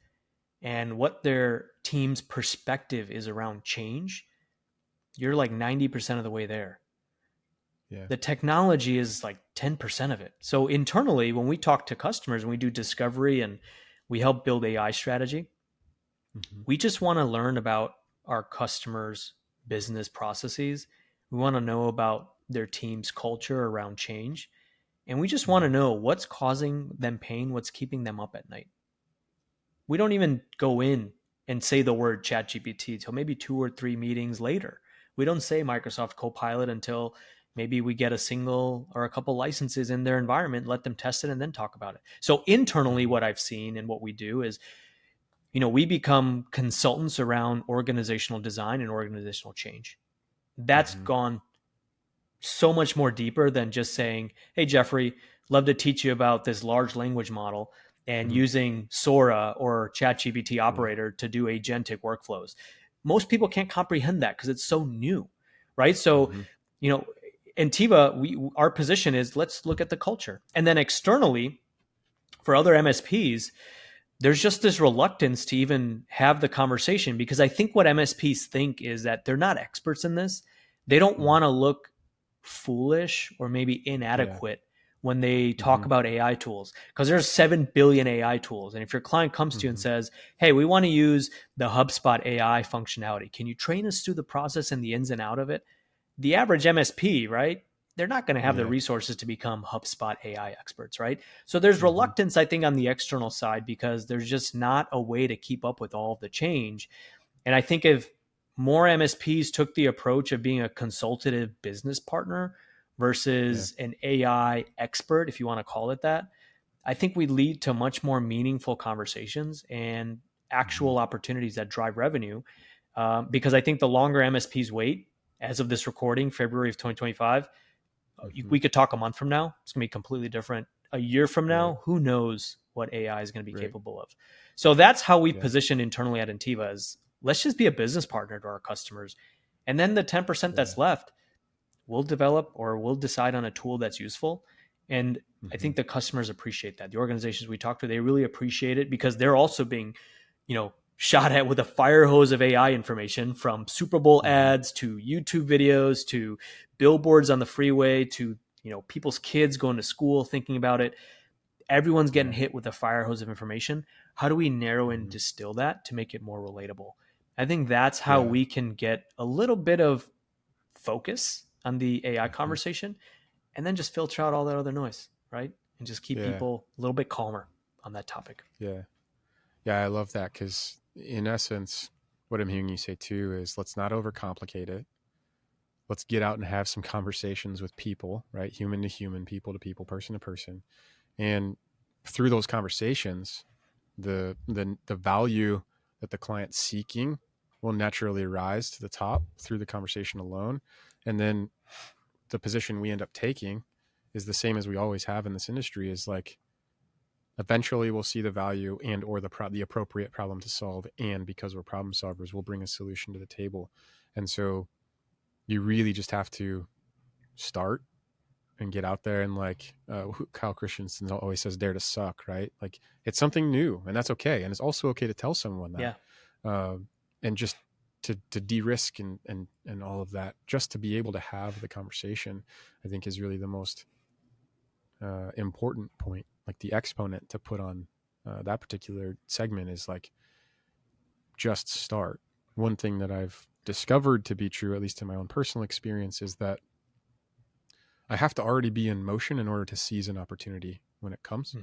Speaker 1: and what their team's perspective is around change, you're like 90% of the way there. The technology is like 10% of it. So internally, when we talk to customers and we do discovery and we help build AI strategy, we just want to learn about our customers' business processes. We want to know about their team's culture around change. And we just want to know what's causing them pain, what's keeping them up at night. We don't even go in and say the word ChatGPT till maybe 2 or 3 meetings later. We don't say Microsoft Copilot until maybe we get a single or a couple licenses in their environment, let them test it, and then talk about it. So internally, what I've seen and what we do is, we become consultants around organizational design and organizational change. That's gone so much more deeper than just saying, hey, Jeffrey, love to teach you about this large language model and using Sora or ChatGPT operator to do agentic workflows. Most people can't comprehend that because it's so new, right? So, Intiva, our position is let's look at the culture. And then externally, for other MSPs, there's just this reluctance to even have the conversation because I think what MSPs think is that they're not experts in this. They don't want to look foolish or maybe inadequate when they talk about AI tools, because there's 7 billion AI tools. And if your client comes to you and says, hey, we want to use the HubSpot AI functionality, can you train us through the process and the ins and out of it? The average MSP, right? They're not going to have the resources to become HubSpot AI experts, right? So there's reluctance, I think, on the external side because there's just not a way to keep up with all of the change. And I think if more MSPs took the approach of being a consultative business partner versus an AI expert, if you want to call it that, I think we lead to much more meaningful conversations and actual opportunities that drive revenue. Because I think the longer MSPs wait, as of this recording, February of 2025, we could talk a month from now. It's going to be completely different. A year from now, who knows what AI is going to be capable of. So that's how we position internally at Intiva, is let's just be a business partner to our customers. And then the 10% that's left, we'll develop or we'll decide on a tool that's useful. And I think the customers appreciate that. The organizations we talk to, they really appreciate it because they're also being, shot at with a fire hose of AI information, from Super Bowl ads to YouTube videos to billboards on the freeway to, people's kids going to school thinking about it. Everyone's getting hit with a fire hose of information. How do we narrow and distill that to make it more relatable? I think that's how we can get a little bit of focus on the AI conversation, and then just filter out all that other noise, right? And just keep people a little bit calmer on that topic.
Speaker 2: Yeah. Yeah, I love that, because in essence, what I'm hearing you say too is, let's not overcomplicate it. Let's get out and have some conversations with people, right? Human to human, people to people, person to person. And through those conversations, the value that the client's seeking will naturally rise to the top through the conversation alone. And then the position we end up taking is the same as we always have in this industry, is like, eventually we'll see the value and or the appropriate problem to solve. And because we're problem solvers, we'll bring a solution to the table. And so you really just have to start and get out there and, like, Kyle Christensen always says, dare to suck, right? Like, it's something new, and that's okay. And it's also okay to tell someone that. And just to de-risk and all of that, just to be able to have the conversation, I think is really the most important point. Like, the exponent to put on that particular segment is, like, just start. One thing that I've discovered to be true, at least in my own personal experience, is that I have to already be in motion in order to seize an opportunity when it comes.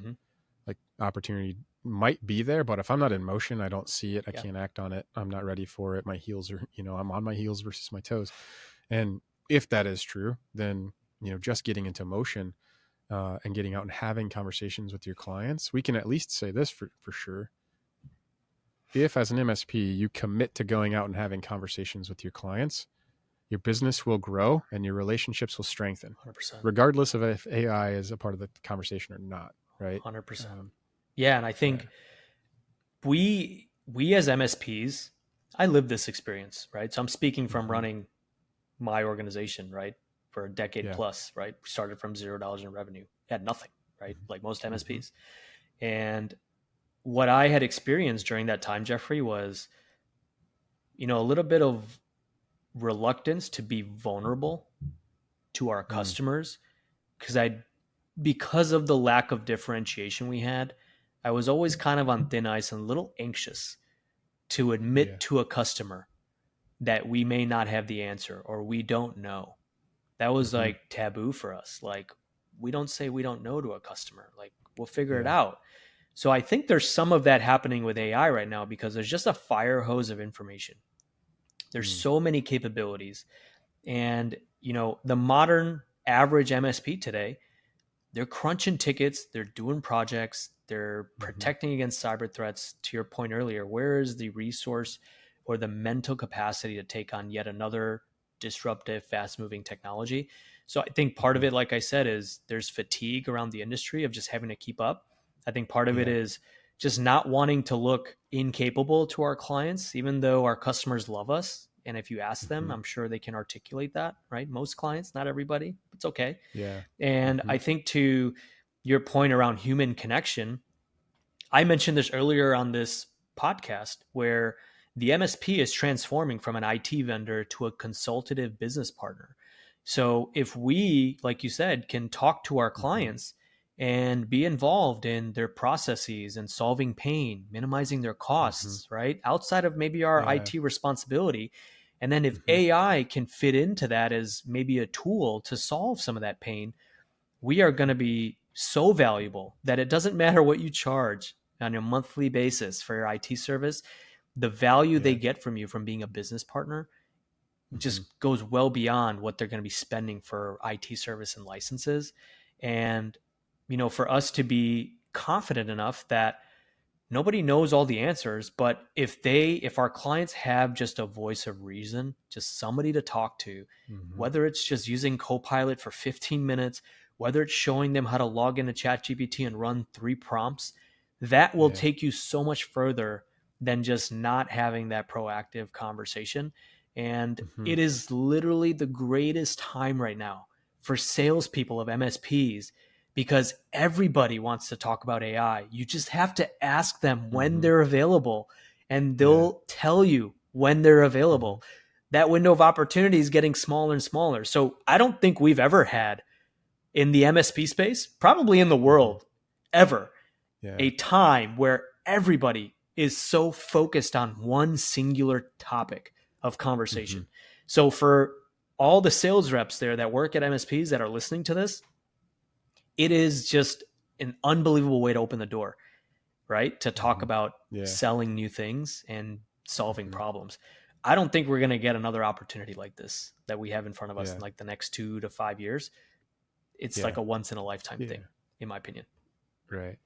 Speaker 2: Like, opportunity might be there, but if I'm not in motion, I don't see it. I can't act on it. I'm not ready for it. My heels are, I'm on my heels versus my toes. And if that is true, then, just getting into motion and getting out and having conversations with your clients, we can at least say this for sure. If, as an MSP, you commit to going out and having conversations with your clients, your business will grow and your relationships will strengthen,
Speaker 1: 100%.
Speaker 2: regardless of if AI is a part of the conversation or not, right?
Speaker 1: 100%. Yeah, and I think we as MSPs, I lived this experience, right? So I'm speaking from running my organization, right, for a decade plus, right? We started from $0 in revenue, had nothing, right? Like most MSPs. And what I had experienced during that time, Jeffrey, was, a little bit of reluctance to be vulnerable to our customers, because of the lack of differentiation we had. I was always kind of on thin ice and a little anxious to admit to a customer that we may not have the answer or we don't know. That was like taboo for us. Like, we don't say we don't know to a customer. Like, we'll figure it out. So I think there's some of that happening with AI right now, because there's just a fire hose of information. There's so many capabilities. And, the modern average MSP today, they're crunching tickets, they're doing projects, they're protecting against cyber threats. To your point earlier, where is the resource or the mental capacity to take on yet another disruptive, fast-moving technology? So I think part of it, like I said, is there's fatigue around the industry of just having to keep up. I think part of it is just not wanting to look incapable to our clients, even though our customers love us. And if you ask them, I'm sure they can articulate that, right? Most clients, not everybody. It's okay.
Speaker 2: Yeah.
Speaker 1: And I think, to your point around human connection, I mentioned this earlier on this podcast, where the MSP is transforming from an IT vendor to a consultative business partner. So if we, like you said, can talk to our clients and be involved in their processes and solving pain, minimizing their costs, right? Outside of maybe our IT responsibility. And then if AI can fit into that as maybe a tool to solve some of that pain, we are going to be so valuable that it doesn't matter what you charge on a monthly basis for your IT service. The value they get from you from being a business partner just goes well beyond what they're going to be spending for IT service and licenses. And, for us to be confident enough that nobody knows all the answers, but if our clients have just a voice of reason, just somebody to talk to, whether it's just using Copilot for 15 minutes, whether it's showing them how to log into ChatGPT and run 3 prompts, that will take you so much further than just not having that proactive conversation. And
Speaker 2: Mm-hmm.
Speaker 1: it is literally the greatest time right now for salespeople of MSPs because everybody wants to talk about AI. You just have to ask them when
Speaker 2: Mm-hmm.
Speaker 1: they're available, and
Speaker 2: Yeah.
Speaker 1: they'll tell you when they're
Speaker 2: Mm-hmm.
Speaker 1: available. That window of opportunity is getting smaller and smaller. So I don't think we've ever had in the MSP space, probably in the
Speaker 2: Mm-hmm.
Speaker 1: world, ever,
Speaker 2: Yeah.
Speaker 1: a time where everybody is so focused on one singular topic of
Speaker 2: Mm-hmm.
Speaker 1: conversation. So for all the sales reps there that work at MSPs that are listening to this, it is just an unbelievable way to open the door, right? To talk
Speaker 2: Mm-hmm.
Speaker 1: about
Speaker 2: Yeah.
Speaker 1: selling new things and solving
Speaker 2: Mm-hmm.
Speaker 1: problems. I don't think we're going to get another opportunity like this that we have in front of us in
Speaker 2: Yeah.
Speaker 1: like the next 2 to 5 years. It's like
Speaker 2: Yeah.
Speaker 1: a once in a lifetime
Speaker 2: Yeah.
Speaker 1: thing, in my opinion.
Speaker 2: Right.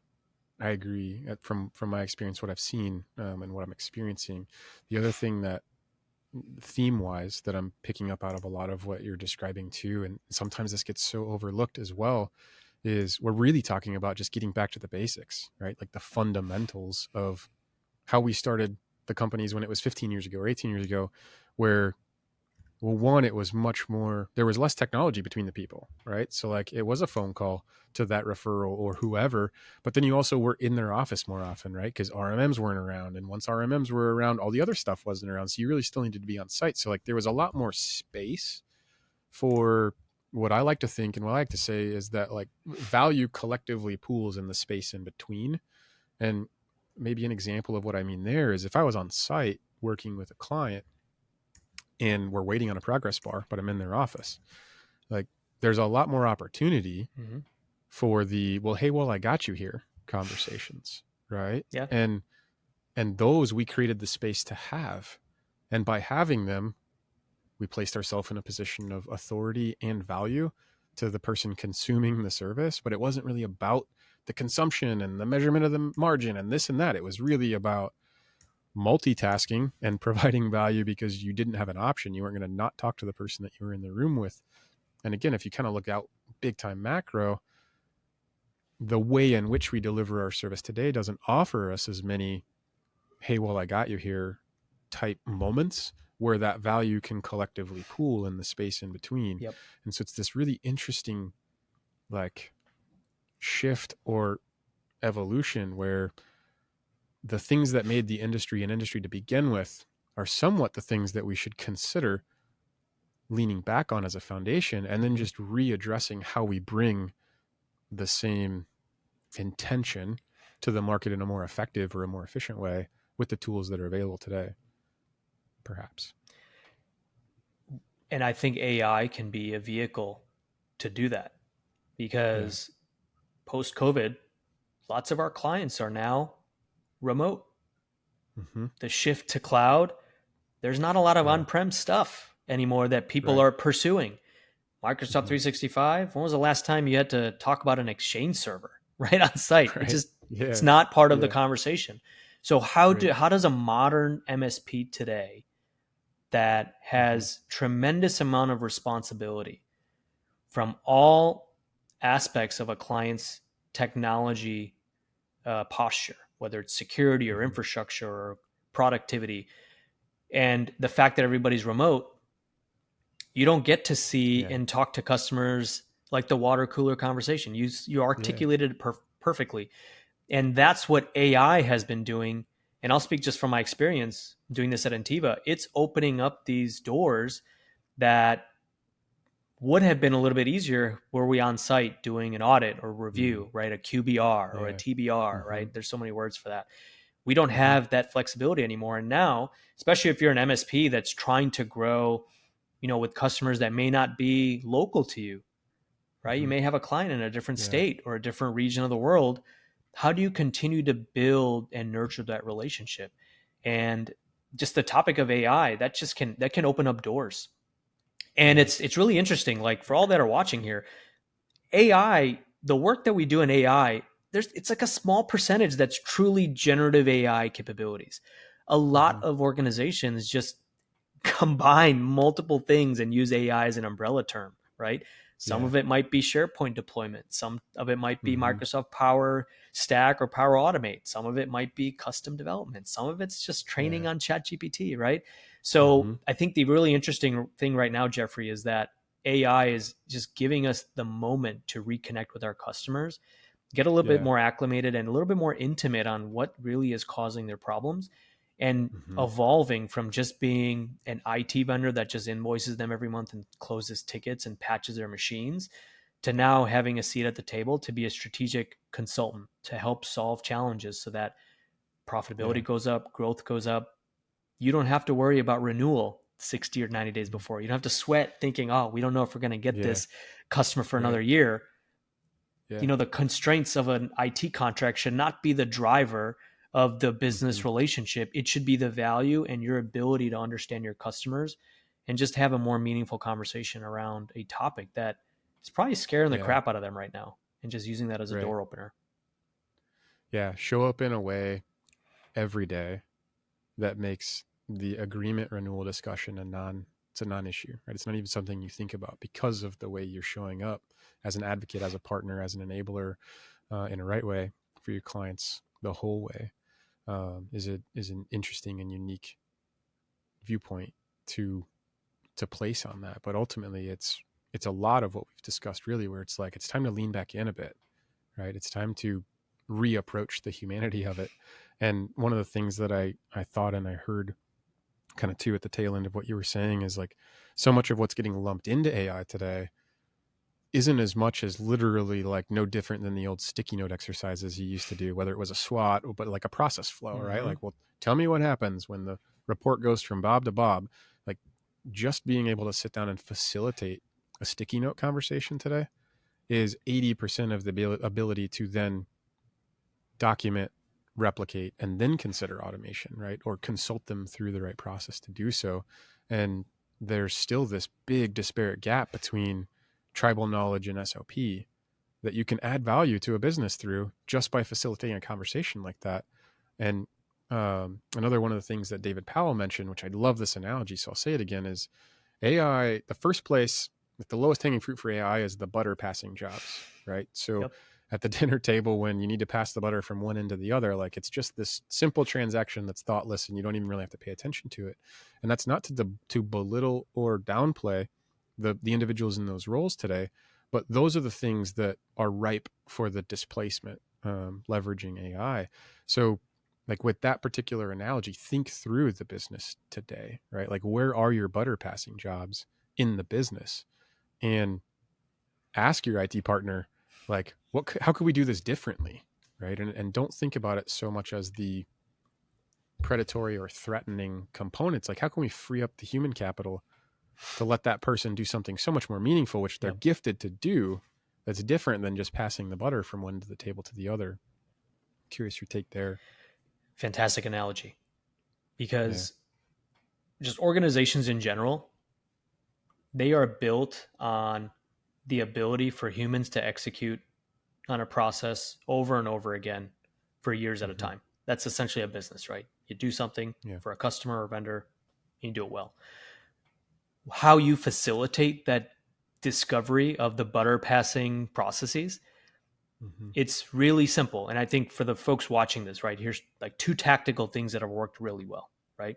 Speaker 2: I agree. From my experience, what I've seen and what I'm experiencing. The other thing that theme wise that I'm picking up out of a lot of what you're describing too, and sometimes this gets so overlooked as well, is we're really talking about just getting back to the basics, right? Like the fundamentals of how we started the companies when it was 15 years ago or 18 years ago, where, well, one, it was much more, there was less technology between the people, right? So like it was a phone call to that referral or whoever, but then you also were in their office more often, right? Because RMMs weren't around. And once RMMs were around, all the other stuff wasn't around. So you really still needed to be on site. So like there was a lot more space for what I like to think and what I like to say is that like value collectively pools in the space in between. And maybe an example of what I mean there is if I was on site working with a client and we're waiting on a progress bar, but I'm in their office, like there's a lot more opportunity
Speaker 1: Mm-hmm.
Speaker 2: for the, well, hey, well, I got you here conversations, right?
Speaker 1: Yeah.
Speaker 2: And those we created the space to have. And by having them, we placed ourselves in a position of authority and value to the person consuming the service, but it wasn't really about the consumption and the measurement of the margin and this and that. It was really about multitasking and providing value because you didn't have an option. You weren't going to not talk to the person that you were in the room with. And again, if you kind of look out big time macro, the way in which we deliver our service today doesn't offer us as many, hey, well, I got you here type moments where that value can collectively pool in the space in between.
Speaker 1: Yep.
Speaker 2: And so it's this really interesting like shift or evolution where the things that made the industry an industry to begin with are somewhat the things that we should consider leaning back on as a foundation, and then just readdressing how we bring the same intention to the market in a more effective or a more efficient way with the tools that are available today, perhaps.
Speaker 1: And I think AI can be a vehicle to do that
Speaker 2: Yeah.
Speaker 1: because post COVID, lots of our clients are now remote.
Speaker 2: Mm-hmm.
Speaker 1: The shift to cloud, there's not a lot of
Speaker 2: Yeah.
Speaker 1: on-prem stuff anymore that people
Speaker 2: Right.
Speaker 1: are pursuing. Microsoft
Speaker 2: Mm-hmm.
Speaker 1: 365, when was the last time you had to talk about an Exchange server right on site?
Speaker 2: Right.
Speaker 1: It's
Speaker 2: Yeah.
Speaker 1: not part of the
Speaker 2: Yeah.
Speaker 1: conversation. So
Speaker 2: Right.
Speaker 1: how does a modern MSP today that
Speaker 2: Mm-hmm.
Speaker 1: has tremendous amount of responsibility from all aspects of a client's technology posture, whether it's security or
Speaker 2: Mm-hmm.
Speaker 1: infrastructure or productivity, and the fact that everybody's remote, you don't get to see
Speaker 2: Yeah.
Speaker 1: and talk to customers like the water cooler conversation. You
Speaker 2: Yeah.
Speaker 1: articulated it perfectly, and that's what AI has been doing. And I'll speak just from my experience doing this at Antiva. It's opening up these doors that would have been a little bit easier were we on site doing an audit or
Speaker 2: Mm.
Speaker 1: review, right? A QBR or a
Speaker 2: Yeah.
Speaker 1: TBR,
Speaker 2: Mm-hmm.
Speaker 1: right? There's so many words for that. We don't
Speaker 2: Mm-hmm.
Speaker 1: have that flexibility anymore. And now, especially if you're an MSP that's trying to grow, with customers that may not be local to you, right? You
Speaker 2: Mm-hmm.
Speaker 1: may have a client in a different
Speaker 2: Yeah.
Speaker 1: state or a different region of the world. How do you continue to build and nurture that relationship? And just the topic of AI, that can open up doors. And
Speaker 2: Yeah.
Speaker 1: it's really interesting. Like for all that are watching here, AI, the work that we do in AI, it's like a small percentage that's truly generative AI capabilities. A lot
Speaker 2: Mm-hmm.
Speaker 1: of organizations just combine multiple things and use AI as an umbrella term, right? Some
Speaker 2: Yeah.
Speaker 1: of it might be SharePoint deployment. Some of it might be
Speaker 2: Mm-hmm.
Speaker 1: Microsoft Power Stack or Power Automate. Some of it might be custom development. Some of it's just training
Speaker 2: Yeah.
Speaker 1: on ChatGPT, right? So
Speaker 2: Mm-hmm.
Speaker 1: I think the really interesting thing right now, Jeffrey, is that AI is just giving us the moment to reconnect with our customers, get a little bit
Speaker 2: Yeah.
Speaker 1: more acclimated and a little bit more intimate on what really is causing their problems, and
Speaker 2: Mm-hmm.
Speaker 1: evolving from just being an IT vendor that just invoices them every month and closes tickets and patches their machines, to now having a seat at the table to be a strategic consultant to help solve challenges so that
Speaker 2: Yeah.
Speaker 1: profitability goes up, growth goes up. You don't have to worry about renewal 60 or 90 days
Speaker 2: Mm-hmm.
Speaker 1: before. You don't have to sweat thinking, oh, we don't know if we're going to get
Speaker 2: Yeah.
Speaker 1: this customer for
Speaker 2: Right.
Speaker 1: another year.
Speaker 2: Yeah.
Speaker 1: The constraints of an IT contract should not be the driver of the
Speaker 2: Mm-hmm.
Speaker 1: business relationship. It should be the value and your ability to understand your customers and just have a more meaningful conversation around a topic that is probably scaring the
Speaker 2: Yeah.
Speaker 1: crap out of them right now, and just using that as a
Speaker 2: Right.
Speaker 1: door opener.
Speaker 2: Yeah. Show up in a way every day that makes the agreement renewal discussion it's a non-issue, right? It's not even something you think about because of the way you're showing up as an advocate, as a partner, as an enabler, in a right way for your clients the whole way. Is an interesting and unique viewpoint to place on that. But ultimately, it's a lot of what we've discussed, really, where it's like it's time to lean back in a bit, right? It's time to reapproach the humanity of it. And one of the things that I thought and I heard kind of too at the tail end of what you were saying is like so much of what's getting lumped into AI today isn't as much as literally like no different than the old sticky note exercises you used to do, whether it was a SWOT, but like a process flow, right?
Speaker 1: Mm-hmm.
Speaker 2: Like, well, tell me what happens when the report goes from Bob to Bob. Like, just being able to sit down and facilitate a sticky note conversation today is 80% of the ability to then document, replicate, and then consider automation, right? Or consult them through the right process to do so. And there's still this big disparate gap between tribal knowledge and SOP that you can add value to a business through just by facilitating a conversation like that. And another one of the things that David Powell mentioned, which I love this analogy, so I'll say it again, is AI, the first place, the lowest hanging fruit for AI is the butter passing jobs, right? So
Speaker 1: Yep.
Speaker 2: at the dinner table, when you need to pass the butter from one end to the other, like it's just this simple transaction that's thoughtless and you don't even really have to pay attention to it. And that's not to belittle or downplay the individuals in those roles today, but those are the things that are ripe for the displacement, leveraging AI. So like with that particular analogy, think through the business today, right? Like where are your butter passing jobs in the business? And ask your IT partner, like, how could we do this differently? Right. And don't think about it so much as the predatory or threatening components. Like, how can we free up the human capital to let that person do something so much more meaningful, which they're
Speaker 1: Yep.
Speaker 2: gifted to do, that's different than just passing the butter from one to the table to the other? Curious your take there.
Speaker 1: Fantastic analogy,
Speaker 2: Yeah.
Speaker 1: because just organizations in general, they are built on the ability for humans to execute on a process over and over again for years at a
Speaker 2: Mm-hmm.
Speaker 1: time. That's essentially a business, right? You do something
Speaker 2: Yeah.
Speaker 1: for a customer or vendor, and you do it well. How you facilitate that discovery of the butter passing processes,
Speaker 2: Mm-hmm.
Speaker 1: it's really simple. And I think for the folks watching this, right, here's like two tactical things that have worked really well, right?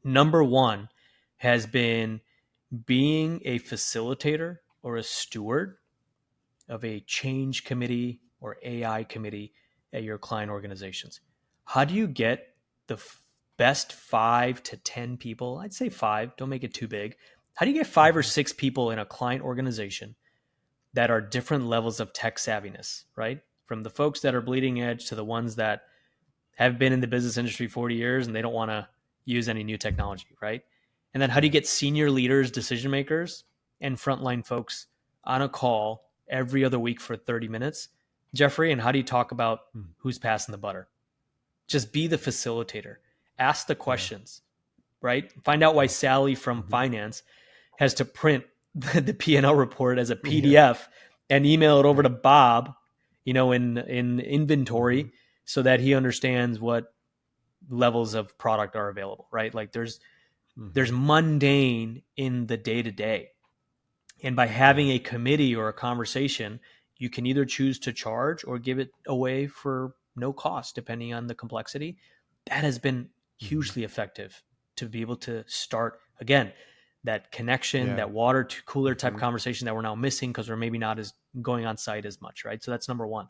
Speaker 1: Number one has been being a facilitator or a steward of a change committee or AI committee at your client organizations. How do you get the best 5 to 10 people? I'd say five, don't make it too big. How do you get 5 or 6 people in a client organization that are different levels of tech savviness, right? From the folks that are bleeding edge to the ones that have been in the business industry 40 years and they don't want to use any new technology, right? And then how do you
Speaker 2: Yeah.
Speaker 1: get senior leaders, decision makers, and frontline folks on a call every other week for 30 minutes? Jeffrey, and how do you talk about
Speaker 2: Mm.
Speaker 1: who's passing the butter? Just be the facilitator. Ask the
Speaker 2: Yeah.
Speaker 1: questions, right? Find out why
Speaker 2: Mm-hmm.
Speaker 1: Sally from
Speaker 2: Mm-hmm.
Speaker 1: finance has to print the P&L report as a
Speaker 2: Yeah.
Speaker 1: PDF and email it over to
Speaker 2: Right.
Speaker 1: Bob, in
Speaker 2: Mm-hmm.
Speaker 1: inventory, so that he understands what levels of product are available, right? Like there's
Speaker 2: Mm-hmm.
Speaker 1: mundane in the day to day. And by having a committee or a conversation, you can either choose to charge or give it away for no cost, depending on the complexity. That has been
Speaker 2: Mm-hmm.
Speaker 1: hugely effective to be able to start, again, that connection,
Speaker 2: Yeah.
Speaker 1: that water to cooler type
Speaker 2: Mm-hmm.
Speaker 1: conversation that we're now missing because we're maybe not as going on site as much, right? So that's number one.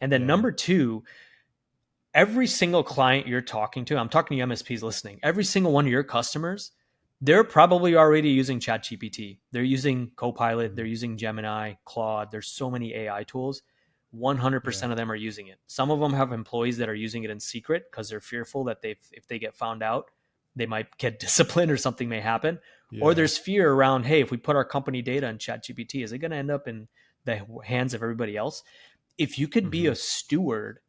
Speaker 1: And then
Speaker 2: Yeah.
Speaker 1: number two, every single client you're talking to, I'm talking to you MSPs listening, every single one of your customers, they're probably already using ChatGPT. They're using Copilot, they're
Speaker 2: Mm-hmm.
Speaker 1: using Gemini, Claude. There's so many AI tools. 100%
Speaker 2: Yeah.
Speaker 1: of them are using it. Some of them have employees that are using it in secret because they're fearful that if they get found out, they might get disciplined or something may happen. Or
Speaker 2: Yeah.
Speaker 1: there's fear around, hey, if we put our company data in ChatGPT, is it going to end up in the hands of everybody else? If you could be
Speaker 2: Mm-hmm.
Speaker 1: a steward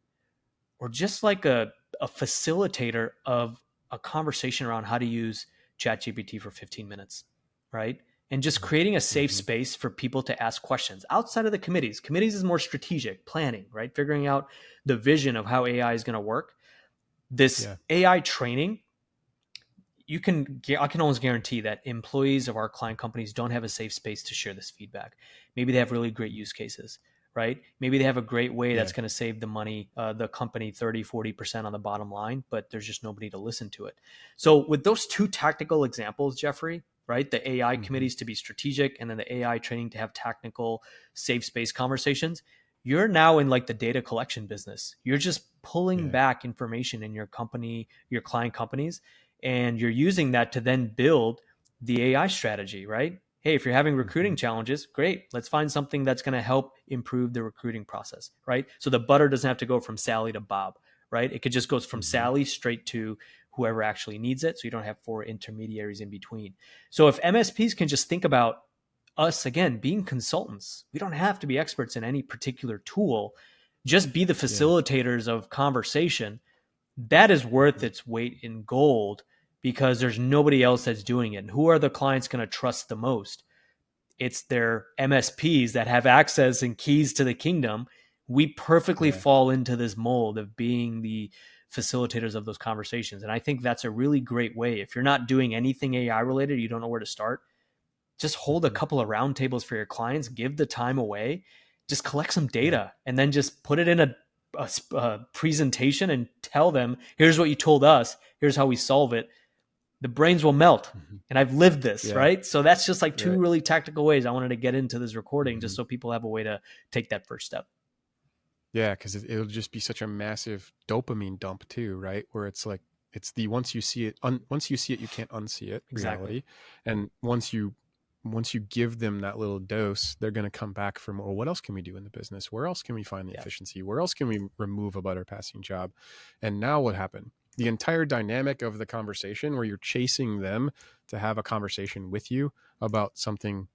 Speaker 1: or just like a facilitator of a conversation around how to use ChatGPT for 15 minutes, right? And just creating a safe
Speaker 2: Mm-hmm.
Speaker 1: space for people to ask questions outside of the committees. Committees is more strategic planning, right? Figuring out the vision of how AI is going to work. This
Speaker 2: Yeah.
Speaker 1: AI training, I can almost guarantee that employees of our client companies don't have a safe space to share this feedback. Maybe they have really great use cases, right? Maybe they have a great way
Speaker 2: Yeah.
Speaker 1: that's going to save the company 30-40% on the bottom line, but there's just nobody to listen to it. So with those two tactical examples, Jeffrey, right? The AI
Speaker 2: Mm-hmm.
Speaker 1: committees to be strategic and then the AI training to have technical safe space conversations. You're now in like the data collection business. You're just pulling
Speaker 2: Yeah.
Speaker 1: back information in your company, your client companies, and you're using that to then build the AI strategy, right? Hey, if you're having
Speaker 2: Mm-hmm.
Speaker 1: recruiting challenges, great. Let's find something that's going to help improve the recruiting process, right? So the butter doesn't have to go from Sally to Bob, right? It could just go from
Speaker 2: Mm-hmm.
Speaker 1: Sally straight to whoever actually needs it. So you don't have four intermediaries in between. So if MSPs can just think about us again being consultants, we don't have to be experts in any particular tool, just be the
Speaker 2: Yeah.
Speaker 1: facilitators of conversation. That is worth its weight in gold because there's nobody else that's doing it. And who are the clients going to trust the most? It's their MSPs that have access and keys to the kingdom. We perfectly
Speaker 2: Yeah.
Speaker 1: fall into this mold of being the facilitators of those conversations. And I think that's a really great way. If you're not doing anything AI related, you don't know where to start, just hold a
Speaker 2: Mm-hmm.
Speaker 1: couple of roundtables for your clients, give the time away, just collect some
Speaker 2: Yeah.
Speaker 1: data, and then just put it in a presentation and tell them, here's what you told us, here's how we solve it. The brains will melt.
Speaker 2: Mm-hmm.
Speaker 1: And I've lived this,
Speaker 2: Yeah.
Speaker 1: right? So that's just like two
Speaker 2: Right.
Speaker 1: really tactical ways I wanted to get into this recording
Speaker 2: Mm-hmm.
Speaker 1: just so people have a way to take that first step.
Speaker 2: Yeah, because it'll just be such a massive dopamine dump too, right? Where it's like it's the once you see it, once you see it, you can't unsee it
Speaker 1: Exactly.
Speaker 2: reality, and once you give them that little dose, they're going to come back for more. What else can we do in the business? Where else can we find the
Speaker 1: Yeah.
Speaker 2: efficiency? Where else can we remove a butter passing job? And now what happened? The entire dynamic of the conversation, where you're chasing them to have a conversation with you about something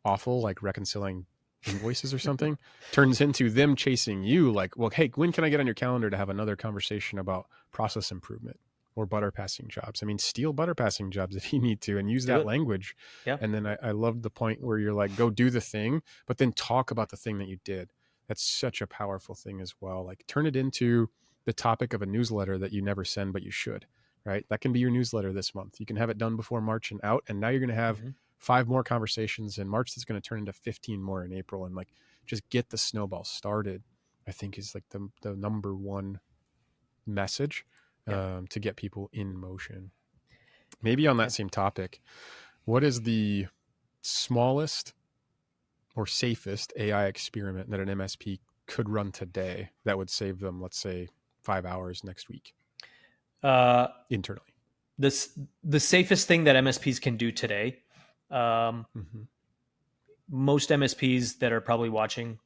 Speaker 2: awful, like reconciling invoices or something, turns into them chasing you like, well, hey, when can I get on your calendar to have another conversation about process improvement or butter passing jobs? I mean, steal butter passing jobs if you need to and use
Speaker 1: Do
Speaker 2: that
Speaker 1: it.
Speaker 2: language.
Speaker 1: Yeah.
Speaker 2: And then I loved the point where you're like, go do the thing, but then talk about the thing that you did. That's such a powerful thing as well. Like turn it into the topic of a newsletter that you never send, but you should, right? That can be your newsletter this month. You can have it done before March and out. And now you're going to have
Speaker 1: Mm-hmm.
Speaker 2: 5 more conversations in March that's going to turn into 15 more in April, and like just get the snowball started. I think is like the number one message
Speaker 1: Yeah.
Speaker 2: to get people in motion. Maybe on
Speaker 1: Yeah.
Speaker 2: that same topic, what is the smallest or safest AI experiment that an MSP could run today that would save them, let's say, 5 hours next week
Speaker 1: Uh,
Speaker 2: internally?
Speaker 1: the safest thing that MSPs can do today, um,
Speaker 2: Mm-hmm.
Speaker 1: most MSPs that are probably watching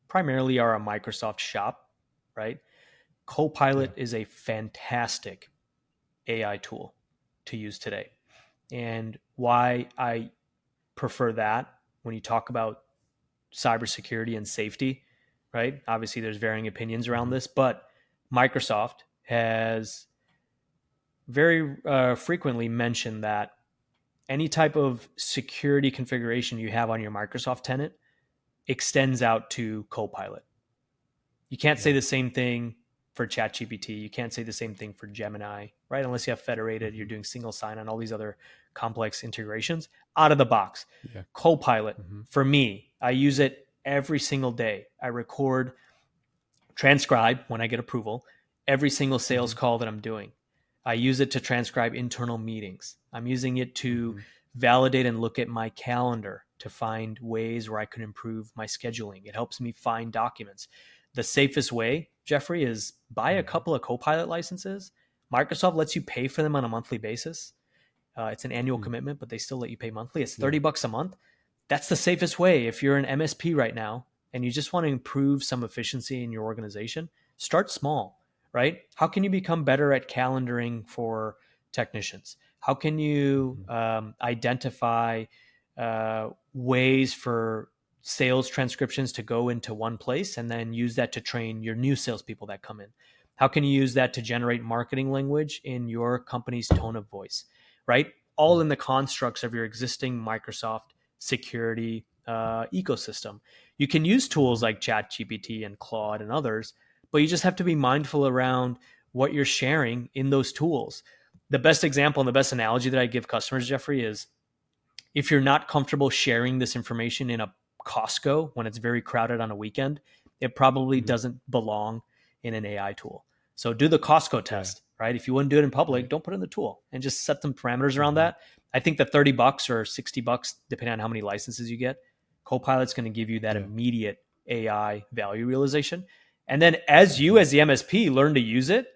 Speaker 1: primarily are a Microsoft shop, right?
Speaker 2: Yeah.
Speaker 1: Copilot is a fantastic AI tool to use today. And why I prefer that when you talk about cybersecurity and safety, right? Obviously, there's varying opinions around
Speaker 2: Mm-hmm.
Speaker 1: this, but Microsoft has very frequently mentioned that any type of security configuration you have on your Microsoft tenant extends out to Copilot. You can't say
Speaker 2: Yeah.
Speaker 1: the same thing for ChatGPT. You can't say the same thing for Gemini, right? Unless you have federated, you're
Speaker 2: Mm-hmm.
Speaker 1: doing single sign on all these other complex integrations out of the box.
Speaker 2: Yeah.
Speaker 1: Copilot,
Speaker 2: Mm-hmm.
Speaker 1: for me, I use it every single day. I record, transcribe when I get approval, every single sales
Speaker 2: Mm-hmm.
Speaker 1: call that I'm doing. I use it to transcribe internal meetings. I'm using it to
Speaker 2: Mm-hmm.
Speaker 1: validate and look at my calendar to find ways where I can improve my scheduling. It helps me find documents. The safest way, Jeffrey, is buy a
Speaker 2: Mm-hmm.
Speaker 1: couple of Copilot licenses. Microsoft lets you pay for them on a monthly basis. It's an annual
Speaker 2: Mm.
Speaker 1: commitment, but they still let you pay monthly. It's
Speaker 2: Yeah.
Speaker 1: $30 a month. That's the safest way. If you're an MSP right now and you just want to improve some efficiency in your organization, start small, right? How can you become better at calendaring for technicians? How can you
Speaker 2: Mm-hmm.
Speaker 1: identify ways for sales transcriptions to go into one place and then use that to train your new salespeople that come in? How can you use that to generate marketing language in your company's tone of voice, right? All
Speaker 2: Mm.
Speaker 1: in the constructs of your existing Microsoft security ecosystem. You can use tools
Speaker 2: Mm-hmm.
Speaker 1: like ChatGPT and Claude and others, but you just have to be mindful around what you're sharing in those tools. The best example and the best analogy that I give customers, Jeffrey, is if you're not comfortable sharing this information in a Costco when it's very crowded on a weekend, it probably
Speaker 2: Mm-hmm.
Speaker 1: doesn't belong in an AI tool. So do the Costco
Speaker 2: Yeah.
Speaker 1: test, right? If you wouldn't do it in public,
Speaker 2: Right.
Speaker 1: don't put it in the tool and just set some parameters around
Speaker 2: Mm-hmm.
Speaker 1: that. I think the $30 or $60, depending on how many licenses you get, Copilot's going to give you that
Speaker 2: Yeah.
Speaker 1: immediate AI value realization. And then as you,
Speaker 2: Mm-hmm.
Speaker 1: as the MSP, learn to use it,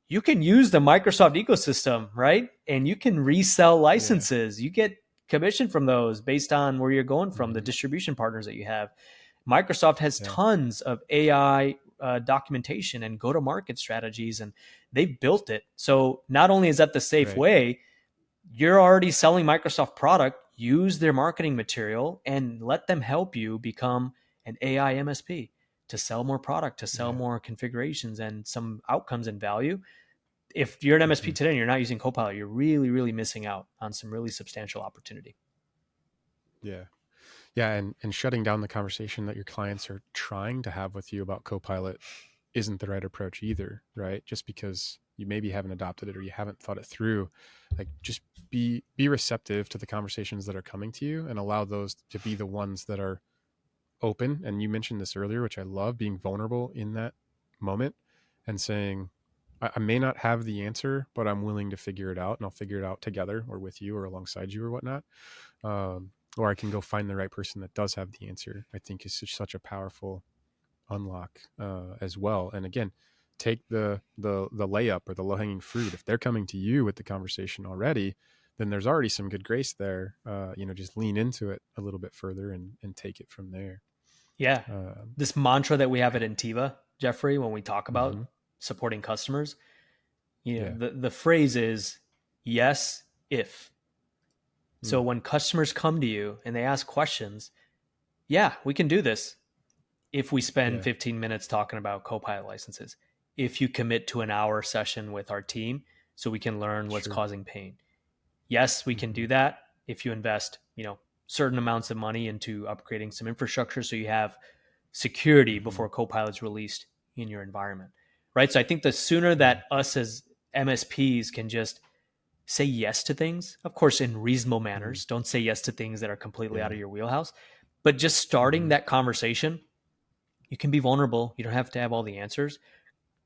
Speaker 1: you can use the Microsoft ecosystem, right? And you can resell
Speaker 2: Yeah.
Speaker 1: licenses. You get commission from those based on where you're going from, the
Speaker 2: Mm-hmm.
Speaker 1: distribution partners that you have. Microsoft has
Speaker 2: Yeah.
Speaker 1: tons of AI documentation and go to market strategies, and they've built it. So not only is that the safe
Speaker 2: Right.
Speaker 1: way, you're already selling Microsoft product, use their marketing material and let them help you become an AI MSP to sell more product, to sell
Speaker 2: Yeah.
Speaker 1: more configurations and some outcomes and value. If you're an MSP
Speaker 2: Mm-hmm.
Speaker 1: today and you're not using Copilot, you're really, really missing out on some really substantial opportunity.
Speaker 2: Yeah. Yeah. And shutting down the conversation that your clients are trying to have with you about Copilot isn't the right approach either, right? Just because you maybe haven't adopted it or you haven't thought it through, like just be receptive to the conversations that are coming to you and allow those to be the ones that are open. And you mentioned this earlier, which I love, being vulnerable in that moment and saying, I may not have the answer, but I'm willing to figure it out, and I'll figure it out together or with you or alongside you or whatnot. Or I can go find the right person that does have the answer. I think is such a powerful unlock as well. And again, take the layup or the low hanging fruit. If they're coming to you with the conversation already, then there's already some good grace there. Just lean into it a little bit further and take it from there.
Speaker 1: Yeah.
Speaker 2: Um,
Speaker 1: This mantra that we have at Intiva, Jeffrey, when we talk about
Speaker 2: mm-hmm.
Speaker 1: supporting customers,
Speaker 2: Yeah.
Speaker 1: the phrase is yes, if. So
Speaker 2: Mm.
Speaker 1: when customers come to you and they ask questions, yeah, we can do this if we spend
Speaker 2: Yeah.
Speaker 1: 15 minutes talking about Copilot licenses. If you commit to an hour session with our team so we can learn what's
Speaker 2: Sure.
Speaker 1: causing pain. Yes, we can
Speaker 2: Mm-hmm.
Speaker 1: do that if you invest, certain amounts of money into upgrading some infrastructure so you have security
Speaker 2: Mm-hmm.
Speaker 1: before Copilot's released in your environment. Right? So I think the sooner
Speaker 2: Yeah.
Speaker 1: that us as MSPs can just say yes to things, of course, in reasonable
Speaker 2: Mm-hmm.
Speaker 1: manners. Don't say yes to things that are completely out
Speaker 2: Yeah.
Speaker 1: of your wheelhouse. But just starting
Speaker 2: Mm-hmm.
Speaker 1: that conversation, you can be vulnerable. You don't have to have all the answers.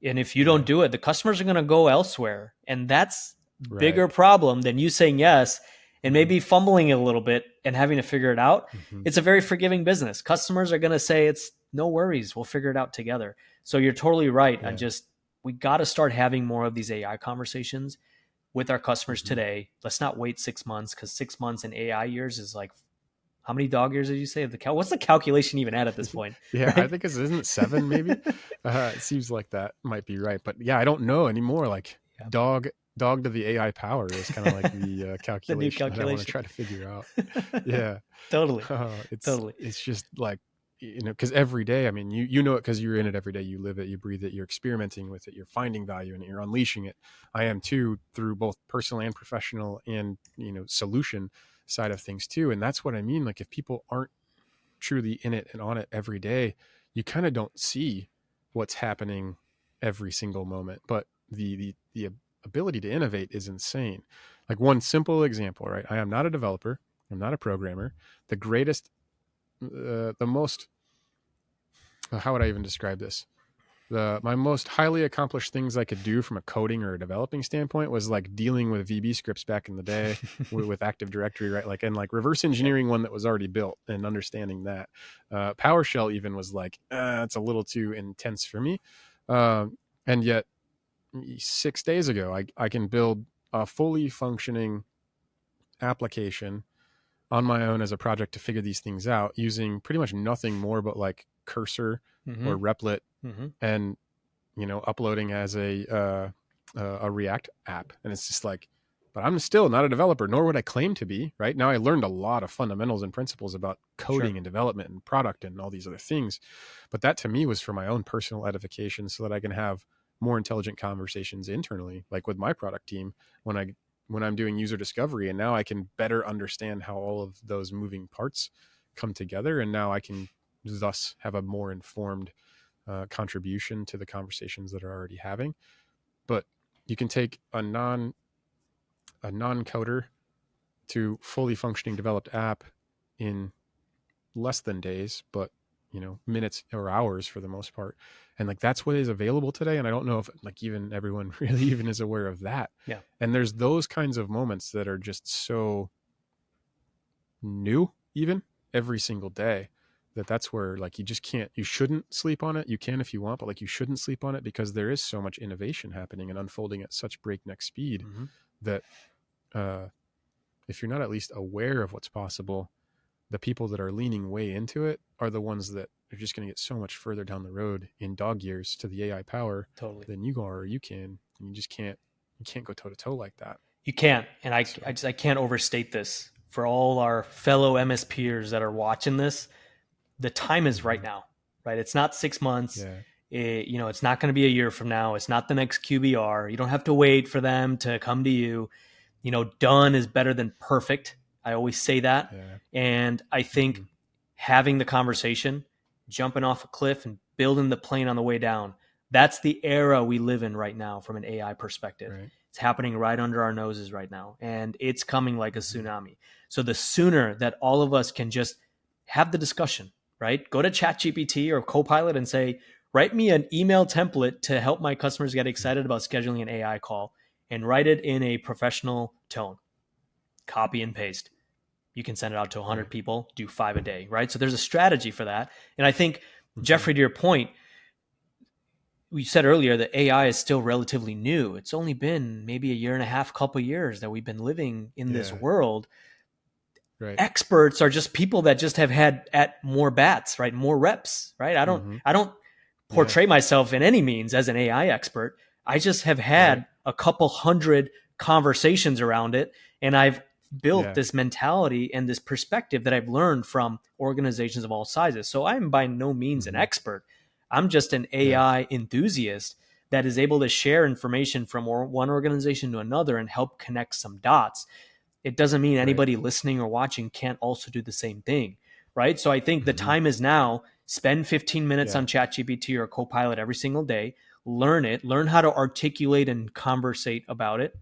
Speaker 1: And if you don't
Speaker 2: Yeah.
Speaker 1: do it, the customers are going to go elsewhere. And that's
Speaker 2: Right.
Speaker 1: bigger problem than you saying yes and
Speaker 2: Mm-hmm.
Speaker 1: maybe fumbling it a little bit and having to figure it out.
Speaker 2: Mm-hmm.
Speaker 1: It's a very forgiving business. Customers are going to say it's no worries. We'll figure it out together. So you're totally right on
Speaker 2: Yeah.
Speaker 1: just we got to start having more of these AI conversations with our customers
Speaker 2: Mm-hmm.
Speaker 1: today. Let's not wait 6 months because 6 months in AI years is like how many dog years did you say? What's the calculation even at this point?
Speaker 2: Yeah, I
Speaker 1: Right?
Speaker 2: think isn't it 7 maybe? It seems like that might be right, but yeah, I don't know anymore. Like
Speaker 1: Yeah.
Speaker 2: dog to the AI power is kind of like the
Speaker 1: The new
Speaker 2: calculation that I want to
Speaker 1: calculation.
Speaker 2: try to figure out. Yeah,
Speaker 1: Totally.
Speaker 2: it's
Speaker 1: Totally.
Speaker 2: just like because every day, I mean, you know it because you're in it every day. You live it, you breathe it, you're experimenting with it, you're finding value in it, you're unleashing it. I am too, through both personal and professional and solution side of things too. And that's what I mean. Like if people aren't truly in it and on it every day, you kind of don't see what's happening every single moment. But the ability to innovate is insane. Like one simple example, right? I am not a developer. I'm not a programmer. The greatest, the most, how would I even describe this? My most highly accomplished things I could do from a coding or a developing standpoint was like dealing with VB scripts back in the day with Active Directory, right? Like, and like reverse engineering one that was already built and understanding that. PowerShell even was like, it's a little too intense for me. And yet 6 days ago, I can build a fully functioning application on my own as a project to figure these things out using pretty much nothing more but like Cursor or Replit and, you know, uploading as a React app. And it's just like, but I'm still not a developer, nor would I claim to be. Right now, I learned a lot of fundamentals and principles about coding and development and product and all these other things. But that to me was for my own personal edification so that I can have more intelligent conversations internally, like with my product team when I'm doing user discovery. And now I can better understand how all of those moving parts come together. And now I can thus have a more informed contribution to the conversations that are already having. But you can take a non-coder to fully functioning developed app in less than days, but you know, minutes or hours for the most part. And like, that's what is available today. And I don't know if like even everyone really even is aware of that.
Speaker 1: Yeah.
Speaker 2: And there's those kinds of moments that are just so new, even every single day, that's where like, you just can't, you shouldn't sleep on it. You can if you want, but like you shouldn't sleep on it because there is so much innovation happening and unfolding at such breakneck speed that if you're not at least aware of what's possible, the people that are leaning way into it are the ones that are just going to get so much further down the road in dog years to the AI power than you are or you can. And you just can't go toe to toe like that.
Speaker 1: You can't. And I can't overstate this for all our fellow MSPers that are watching this. The time is right now, right? It's not 6 months. You know, it's not going to be a year from now. It's not the next QBR. You don't have to wait for them to come to you. You know, done is better than perfect. I always say that. And I think having the conversation, jumping off a cliff and building the plane on the way down, that's the era we live in right now from an AI perspective. It's happening right under our noses right now. And it's coming like a tsunami. So the sooner that all of us can just have the discussion, right? Go to ChatGPT or Copilot and say, write me an email template to help my customers get excited about scheduling an AI call, and write it in a professional tone. Copy and paste. You can send it out to 100 people, do 5 a day, right? So there's a strategy for that. And I think, Jeffrey, to your point, we said earlier that AI is still relatively new. It's only been maybe a year and a half, couple of years that we've been living in this world. Experts are just people that just have had at more bats, right? More reps, right? I don't portray myself in any means as an AI expert. I just have had a couple hundred conversations around it, and I've built this mentality and this perspective that I've learned from organizations of all sizes. So I'm by no means an expert. I'm just an AI enthusiast that is able to share information from one organization to another and help connect some dots. It doesn't mean anybody listening or watching can't also do the same thing, right? So I think the time is now. Spend 15 minutes on ChatGPT or Copilot every single day. Learn it. Learn how to articulate and conversate about it.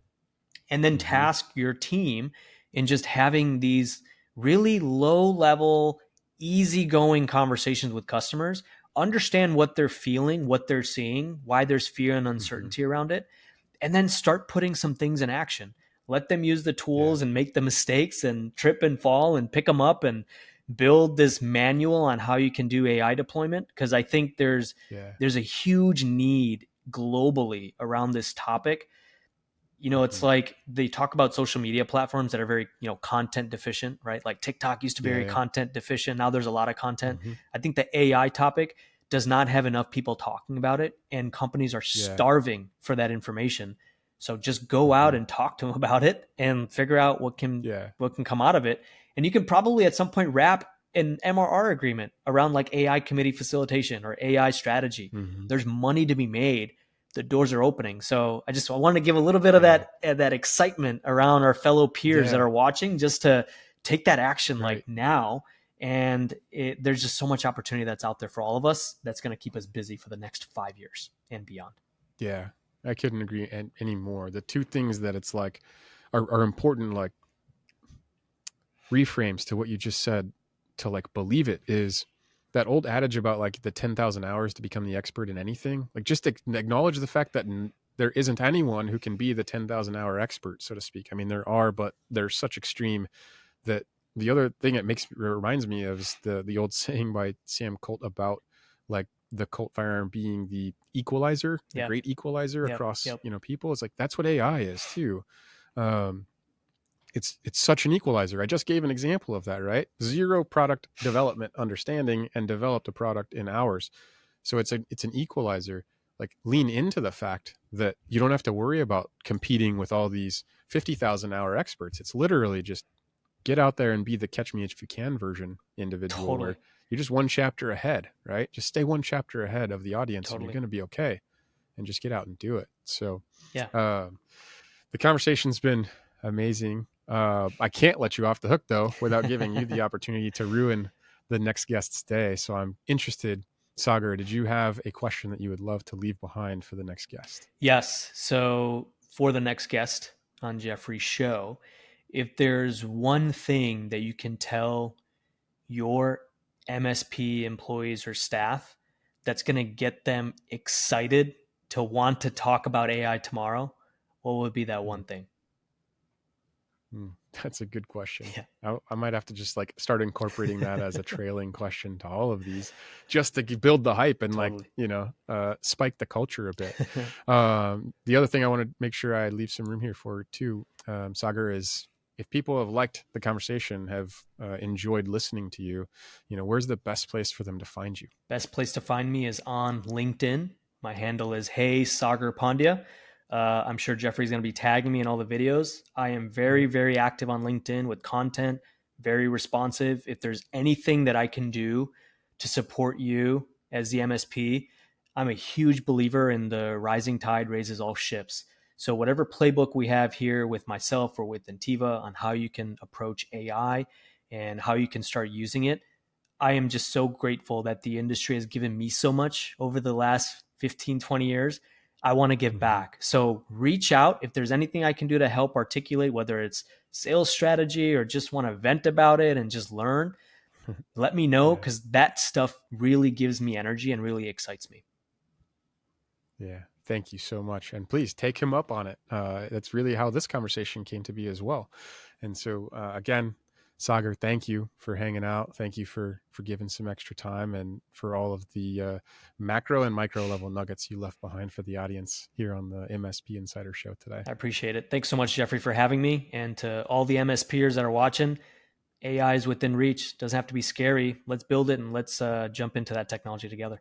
Speaker 1: And then task your team in just having these really low-level, easygoing conversations with customers. Understand what they're feeling, what they're seeing, why there's fear and uncertainty around it, and then start putting some things in action. Let them use the tools and make the mistakes and trip and fall and pick them up and build this manual on how you can do AI deployment. Because I think there's a huge need globally around this topic. You know, it's like they talk about social media platforms that are very, you know, content deficient, right? Like TikTok used to be very content deficient. Now there's a lot of content. I think the AI topic does not have enough people talking about it, and companies are starving for that information. So just go out and talk to them about it and figure out what can come out of it. And you can probably at some point wrap an MRR agreement around like AI committee facilitation or AI strategy. There's money to be made. The doors are opening. So I wanted to give a little bit of that excitement around our fellow peers that are watching, just to take that action like now. And there's just so much opportunity that's out there for all of us that's going to keep us busy for the next 5 years and beyond.
Speaker 2: Yeah. I couldn't agree any more. The two things that it's like are important, like reframes to what you just said, to like believe it, is that old adage about like the 10,000 hours to become the expert in anything. Like just acknowledge the fact that there isn't anyone who can be the 10,000 hour expert, so to speak. I mean, there are, but they're such extreme that the other thing it reminds me of is the old saying by Sam Colt about like the Colt firearm being the equalizer, the great equalizer across, people. It's like, that's what AI is too. It's such an equalizer. I just gave an example of that, right? Zero product development understanding and developed a product in hours. So it's an equalizer. Like, lean into the fact that you don't have to worry about competing with all these 50,000 hour experts. It's literally just get out there and be the catch me if you can version individual. Totally. Where you're just one chapter ahead, right? Just stay one chapter ahead of the audience. Totally. And you're going to be okay, and just get out and do it. So the conversation's been amazing. I can't let you off the hook though, without giving you the opportunity to ruin the next guest's day. So I'm interested, Sagar, did you have a question that you would love to leave behind for the next guest?
Speaker 1: Yes. So for the next guest on Jeffrey's show, if there's one thing that you can tell your MSP employees or staff that's going to get them excited to want to talk about AI tomorrow, what would be that one thing?
Speaker 2: That's a good question. Yeah. I might have to just like start incorporating that as a trailing question to all of these, just to build the hype and spike the culture a bit. The other thing I want to make sure I leave some room here for too, Sagar, is if people have liked the conversation, have enjoyed listening to you, where's the best place for them to find you?
Speaker 1: Best place to find me is on LinkedIn. My handle is Hey Sagar Pandya. I'm sure Jeffrey's going to be tagging me in all the videos. I am very, very active on LinkedIn with content, very responsive. If there's anything that I can do to support you as the MSP, I'm a huge believer in the rising tide raises all ships. So whatever playbook we have here with myself or with Intiva on how you can approach AI and how you can start using it, I am just so grateful that the industry has given me so much over the last 15, 20 years. I want to give back. So reach out if there's anything I can do to help articulate, whether it's sales strategy or just want to vent about it and just learn. Let me know, because that stuff really gives me energy and really excites me.
Speaker 2: Yeah. Thank you so much. And please take him up on it. That's really how this conversation came to be as well. And so again, Sagar, thank you for hanging out. Thank you for giving some extra time and for all of the macro and micro level nuggets you left behind for the audience here on the MSP Insider show today.
Speaker 1: I appreciate it. Thanks so much, Jeffrey, for having me. And to all the MSPers that are watching, AI is within reach. Doesn't have to be scary. Let's build it and let's jump into that technology together.